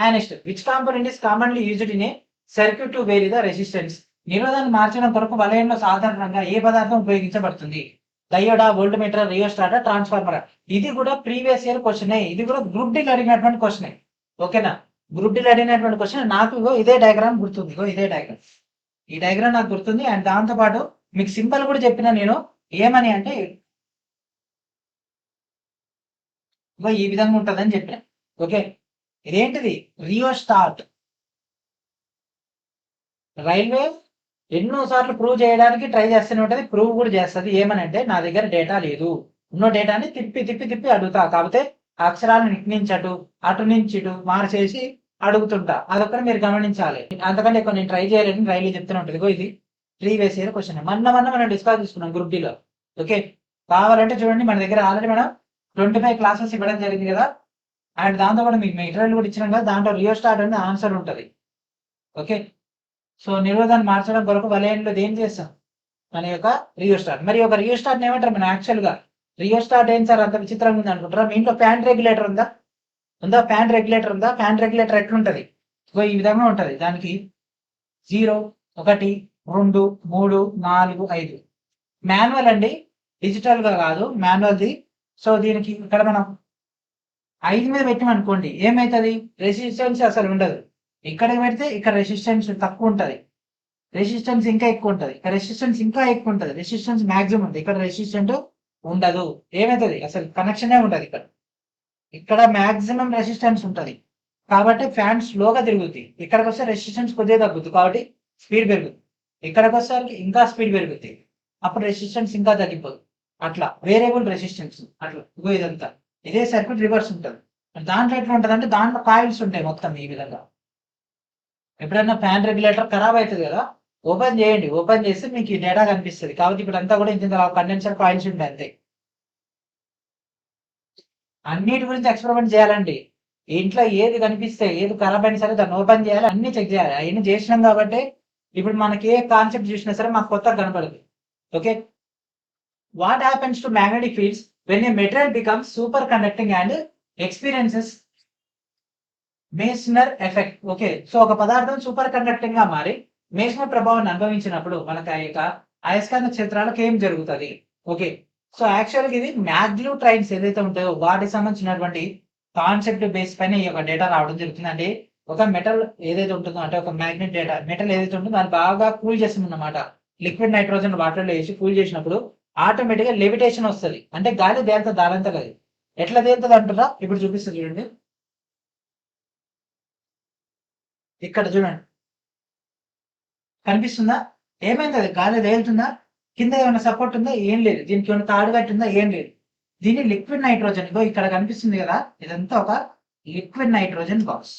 And next which component is commonly used in a circuit to vary the resistance. నిరోధాన్ని మార్చడం కొరకు వలయంలో సాధారణంగా ఏ పదార్థం ఉపయోగించబడుతుంది? డయోడా, వోల్ట్ మీటర్, రియోస్టాటా, ట్రాన్స్ఫార్మర్. ఇది కూడా ప్రీవియస్ ఇయర్ క్వశ్చన్. ఇది కూడా గ్రూప్ డీలో అడిగినటువంటి క్వశ్చన్. ఓకేనా, గ్రూప్ డీలో అడిగినటువంటి క్వశ్చన్. నాకు ఇదే డయాగ్రామ్ గుర్తుంది, ఇదే డయాగ్రామ్, ఈ డయాగ్రామ్ నాకు గుర్తుంది. అండ్ దాంతో పాటు మీకు సింబల్ కూడా చెప్పిన నేను, ఏమని అంటే ఈ విధంగా ఉంటుందని చెప్పిన. ఓకే, ఇదేంటిది? రియోస్టాట్. రైల్వే ఎన్నో సార్లు ప్రూవ్ చేయడానికి ట్రై చేస్తూనే ఉంటుంది, ప్రూవ్ కూడా చేస్తుంది. ఏమని అంటే నా దగ్గర డేటా లేదు, ఉన్న డేటాని తిప్పి తిప్పి తిప్పి అడుగుతా. కాకపోతే అక్షరాలను ఇటు నుంచి అటు నుంచి ఇటు మార్చేసి అడుగుతుంటా. అదొక్కటి మీరు గమనించాలి. అంతకంటే ఎక్కువ నేను ట్రై చేయలేని రైల్వే చెప్తూనే ఉంటుంది. ఇది ప్రీవియస్ ఇయర్ క్వశ్చన్. మొన్న మనం డిస్కస్ చేసుకున్నాం గ్రూప్ డీలో. ఓకే, కావాలంటే చూడండి, మన దగ్గర ఆల్రెడీ మనం 25 క్లాసెస్ ఇవ్వడం జరిగింది కదా. అండ్ దాంతో కూడా మీకు మెటీరియల్ కూడా ఇచ్చినాం కదా, దాంట్లో రియోస్టాట్ అనేది ఆన్సర్ ఉంటుంది. ఓకే, సో నిరోధాన్ని మార్చడం కొరకు వలయంలో ఏం చేస్తాం? మన యొక్క రియోస్టాట్. మరి ఒక రియోస్టాట్ ఏమంటారు మనం యాక్చువల్ గా? రియోస్టాట్ ఏం సార్ అంత విచిత్రంగా ఉంది అనుకుంటారా? మీ ఇంట్లో ఫ్యాన్ రెగ్యులేటర్ ఉందా? ఫ్యాన్ రెగ్యులేటర్ ఉందా? ఫ్యాన్ రెగ్యులేటర్ ఎట్లుంటది? ఈ విధంగా ఉంటది. దానికి 0, 1, 2, 3, 4, 5 మాన్యువల్ అండి, డిజిటల్ గా కాదు, మాన్యువల్ది. సో దీనికి ఇక్కడ మనం 5 మీద పెట్టామనుకోండి, ఏమైతుంది? రెసిస్టెన్స్ అసలు ఉండదు. ఇక్కడ పెడితే ఇక్కడ రెసిస్టెన్స్ తక్కువ ఉంటుంది, రెసిస్టెన్స్ ఇంకా ఎక్కువ ఉంటుంది, ఇక్కడ రెసిస్టెన్స్ ఇంకా ఎక్కువ ఉంటుంది, రెసిస్టెన్స్ మాక్సిమం ఉంటుంది, ఇక్కడ రెసిస్టెంట్ ఉండదు. ఏమవుతుంది? అసలు కనెక్షనే ఉండదు. ఇక్కడ మాక్సిమం రెసిస్టెన్స్ ఉంటుంది కాబట్టి ఫ్యాన్ స్లోగా తిరుగుతుంది. ఇక్కడికి వస్తే రెసిస్టెన్స్ కొద్దిగా తగ్గుతుంది కాబట్టి స్పీడ్ పెరుగుతుంది. ఇక్కడికి వచ్చేసరికి ఇంకా స్పీడ్ పెరుగుతుంది, అప్పుడు రెసిస్టెన్స్ ఇంకా తగ్గిపోతుంది. అట్లా వేరియబుల్ రెసిస్టెన్స్. అట్లా ఇదంతా ఇదే సర్క్యూట్ రివర్స్ ఉంటుంది. దాంట్లో ఎట్లా ఉంటుంది అంటే దాంట్లో కాయిల్స్ ఉంటాయి మొత్తం ఈ విధంగా. ఎప్పుడైనా ఫ్యాన్ రెగ్యులేటర్ ఖరాబ్ అవుతుంది కదా, ఓపెన్ చేయండి, ఓపెన్ చేస్తే మీకు ఈ డేటా కనిపిస్తుంది. కాబట్టి ఇప్పుడు అంతా కూడా ఇంత కండెన్సర్ కాయిల్స్ ఉంటాయి అంతే. అన్నిటి గురించి ఎక్స్పెరిమెంట్ చేయాలండి. ఇంట్లో ఏది కనిపిస్తే, ఏది ఖరాబ్ అయినా సరే దాన్ని ఓపెన్ చేయాలి, అన్ని చెక్ చేయాలి. అవన్నీ చేసినాం కాబట్టి ఇప్పుడు మనకి ఏ కాన్సెప్ట్ చూసినా సరే మాకు కొత్తగా కనపడదు. Okay, what happens to magnetic fields when a material becomes super conducting and experiences Meissner effect. Okay, so ఒక పదార్థం సూపర్ కండక్టింగ్ గా మారి మేస్నర్ ప్రభావాన్ని అనుభవించినప్పుడు మనకు ఆ యొక్క అయస్కాంత క్షేత్రాలకు ఏం జరుగుతుంది? ఓకే, సో యాక్చువల్గా ఇది మ్యాగ్లూ ట్రైన్స్ ఏదైతే ఉంటాయో వాటికి సంబంధించినటువంటి కాన్సెప్ట్ బేస్ పైన ఈ యొక్క డేటా రావడం జరుగుతుంది. అంటే ఒక మెటల్ ఏదైతే ఉంటుందో, అంటే ఒక మ్యాగ్నెట్ డేటా మెటల్ ఏదైతే ఉంటుందో దాన్ని బాగా కూల్ చేస్తుంది అన్నమాట. లిక్విడ్ నైట్రోజన్ వాటర్లో వేసి కూల్ చేసినప్పుడు ఆటోమేటిక్గా లెవిటేషన్ వస్తుంది. అంటే గాలి తేలుతుంది, దానంతా కాదు. ఎట్లా తేలుతుంది అంటారా? ఇప్పుడు చూపిస్తుంది చూడండి. ఇక్కడ చూడండి, కనిపిస్తుందా? ఏమైంది? అది గాలి తేలుతుందా? కింద ఏమైనా సపోర్ట్ ఉందా? ఏం లేదు. దీనికి ఏమైనా తాడు కట్టి ఉందా? ఏం లేదు. దీన్ని లిక్విడ్ నైట్రోజన్ ఇక్కడ కనిపిస్తుంది కదా, ఇదంతా ఒక లిక్విడ్ నైట్రోజన్ బాక్స్.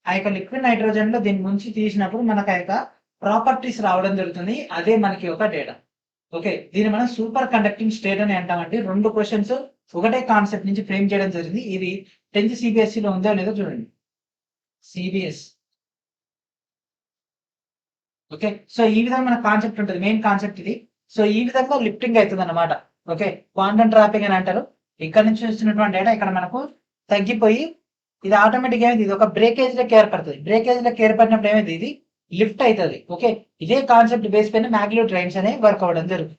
ఆ యొక్క లిక్విడ్ నైట్రోజన్ లో దీని నుంచి తీసినప్పుడు మనకు ఆ యొక్క ప్రాపర్టీస్ రావడం జరుగుతుంది. అదే మనకి ఒక డేటా. ఓకే, దీన్ని మనం సూపర్ కండక్టింగ్ స్టేట్ అని అంటామంటే 2 క్వశ్చన్స్ ఒకటే కాన్సెప్ట్ నుంచి ఫ్రేమ్ చేయడం జరిగింది. ఇది 10th CBSE లో ఉందో లేదో చూడండి. సిబిఎస్. ఓకే, సో ఈ విధంగా మన కాన్సెప్ట్ ఉంటుంది, మెయిన్ కాన్సెప్ట్ ఇది. సో ఈ విధంగా లిఫ్టింగ్ అవుతుంది అనమాట. ఓకే, క్వాంటం ట్రాపింగ్ అని అంటారు. ఇక్కడ నుంచి వస్తున్నటువంటి డేటా ఇక్కడ మనకు తగ్గిపోయి ఇది ఆటోమేటిక్ ఏమైంది? ఇది ఒక బ్రేకేజ్ లెక్క ఏర్పడుతుంది. బ్రేకేజ్ లెక్క ఏర్పడినప్పుడు ఏమైంది? ఇది లిఫ్ట్ అవుతుంది. ఓకే, ఇదే కాన్సెప్ట్ బేస్ పైన మ్యాగ్లూ ట్రైన్స్ అనేవి వర్క్ అవ్వడం జరుగుతుంది.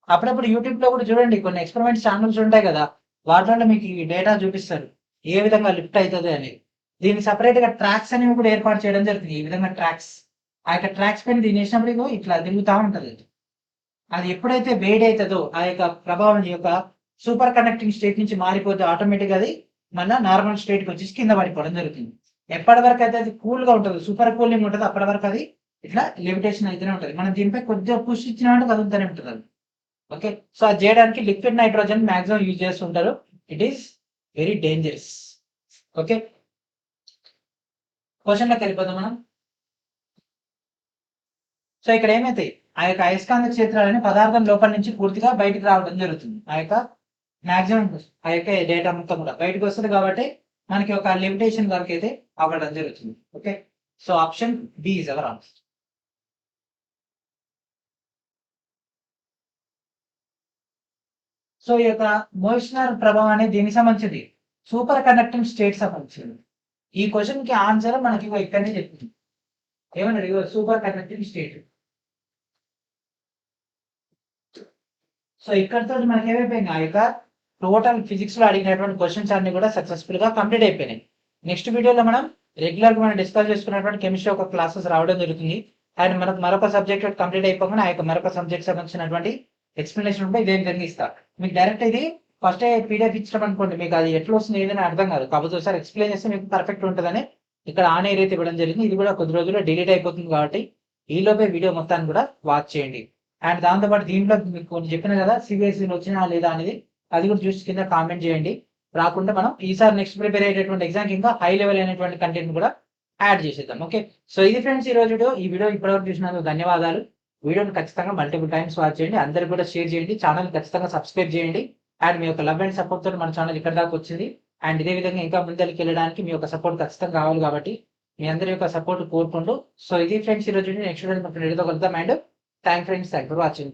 అప్పుడప్పుడు యూట్యూబ్ లో కూడా చూడండి, కొన్ని ఎక్స్పెరిమెంట్స్ ఛానల్స్ ఉంటాయి కదా, వాటిలో మీకు ఈ డేటా చూపిస్తారు ఏ విధంగా లిఫ్ట్ అవుతుంది అనేది. దీనికి సపరేట్ గా ట్రాక్స్ అనేవి కూడా ఏర్పాటు చేయడం జరుగుతుంది. ఈ విధంగా ట్రాక్స్, ఆ యొక్క ట్రాక్స్ పైన దీని వేసినప్పుడు ఇట్లా తిరుగుతూ ఉంటది. అది ఎప్పుడైతే వేడి అవుతుందో ఆ యొక్క ప్రభావం యొక్క సూపర్ కండక్టింగ్ స్టేట్ నుంచి మారిపోతే ఆటోమేటిక్ అది మళ్ళీ నార్మల్ స్టేట్కి వచ్చేసి కింద పడిపోవడం జరుగుతుంది. ఎప్పటి వరకు అయితే అది కూల్ గా ఉంటుంది, సూపర్ కూలింగ్ ఉంటుంది, అప్పటి వరకు అది ఇట్లా లిమిటేషన్ అయితేనే ఉంటుంది. మనం దీనిపై కొద్దిగా పుష్ ఇచ్చినామంటే కదులుతూనే ఉంటుంది అది. ఓకే, సో అది చేయడానికి లిక్విడ్ నైట్రోజన్ మాక్సిమం యూజ్ చేస్తుంటారు. It is very dangerous. Okay, క్వశ్చన్లోకి వెళ్ళిపోతాం మనం. సో ఇక్కడ ఏమైతే ఆ యొక్క అయస్కాంత క్షేత్రాలని పదార్థం లోపల నుంచి పూర్తిగా బయటికి రావడం జరుగుతుంది. ఆ యొక్క మాక్సిమం ఆ యొక్క డేటా మొత్తం కూడా బయటకు వస్తుంది కాబట్టి మనకి ఒక లిమిటేషన్ వరకు అయితే అవ్వడం జరుగుతుంది. Okay, so option B is our answer. So ఈ యొక్క మోయిస్చర్ ప్రభావం అనేది దీనికి సంబంధించింది సూపర్ కండక్టింగ్ స్టేట్ సంబంధించింది. ఈ క్వశ్చన్ కి ఆన్సర్ మనకి ఇక్కడనే చెప్తుంది. ఏమన్నాడు? Super conducting state. సో ఇక్కడతో మనకి ఏమైపోయింది? ఆ యొక్క టోటల్ ఫిజిక్స్ లో అడిగినటువంటి క్వశ్చన్స్ అన్ని కూడా సక్సెస్ఫుల్ గా కంప్లీట్ అయిపోయినాయి. నెక్స్ట్ వీడియోలో మనం రెగ్యులర్ గా మనం డిస్కస్ చేసుకున్నటువంటి కెమిస్ట్రీ ఒక క్లాసెస్ రావడం జరుగుతుంది. అండ్ మనకు మరొక సబ్జెక్ట్ కంప్లీట్ అయిపోగానే ఆ యొక్క మరొక సబ్జెక్ట్ సంబంధించినటువంటి ఎక్స్ప్లెనేషన్ ఉంటే ఇదేం జరిగి ఇస్తా. మీకు డైరెక్ట్ ఇది ఫస్ట్ పీడిఎఫ్ ఇచ్చడం అనుకోండి, మీకు అది ఎట్లా వస్తుంది ఏదైనా అర్థం కాదు. కాకపోతే ఒకసారి ఎక్స్ప్లెయిన్ చేస్తే మీకు పర్ఫెక్ట్ ఉంటుందని ఇక్కడ ఆన్ ఎయిర్ అయితే ఇవ్వడం జరిగింది. ఇది కూడా కొద్ది రోజుల్లో డిలీట్ అయిపోతుంది కాబట్టి ఈలోపే వీడియో మొత్తాన్ని కూడా వాచ్ చేయండి. అండ్ దాంతోపాటు దీంట్లో మీకు కొన్ని చెప్పిన కదా సిబిఎస్ఈలో వచ్చినా లేదా అనేది, అది కూడా చూసి కింద కామెంట్ చేయండి. రాకుండా మనం ఈసారి నెక్స్ట్ ప్రిపేర్ అయ్యేటటువంటి ఎగ్జామ్ ఇంకా హై లెవెల్ అయినటువంటి కంటెంట్ కూడా యాడ్ చేసేద్దాం. ఓకే, సో ఇది ఫ్రెండ్స్ ఈ రోజు ఈ వీడియో ఇప్పటివరకు చూసినందుకు ధన్యవాదాలు. వీడియోని ఖచ్చితంగా మల్టిపుల్ టైమ్స్ వాచ్ చేయండి, అందరికి కూడా షేర్ చేయండి, ఛానల్ ఖచ్చితంగా సబ్స్క్రైబ్ చేయండి. అండ్ మీ యొక్క లవ్ అండ్ సపోర్ట్ తో మన ఛానల్ ఇక్కడ దాకా వచ్చింది. అండ్ ఇదే విధంగా ఇంకా ముందరికి వెళ్ళడానికి మీ యొక్క సపోర్ట్ ఖచ్చితంగా కావాలి కాబట్టి మీ అందరి యొక్క సపోర్ట్ కోరుకుంటూ, సో ఇది ఫ్రెండ్స్ ఈ రోజు నెక్స్ట్ వీడియో కలుద్దాం. And thank friends, thank for watching.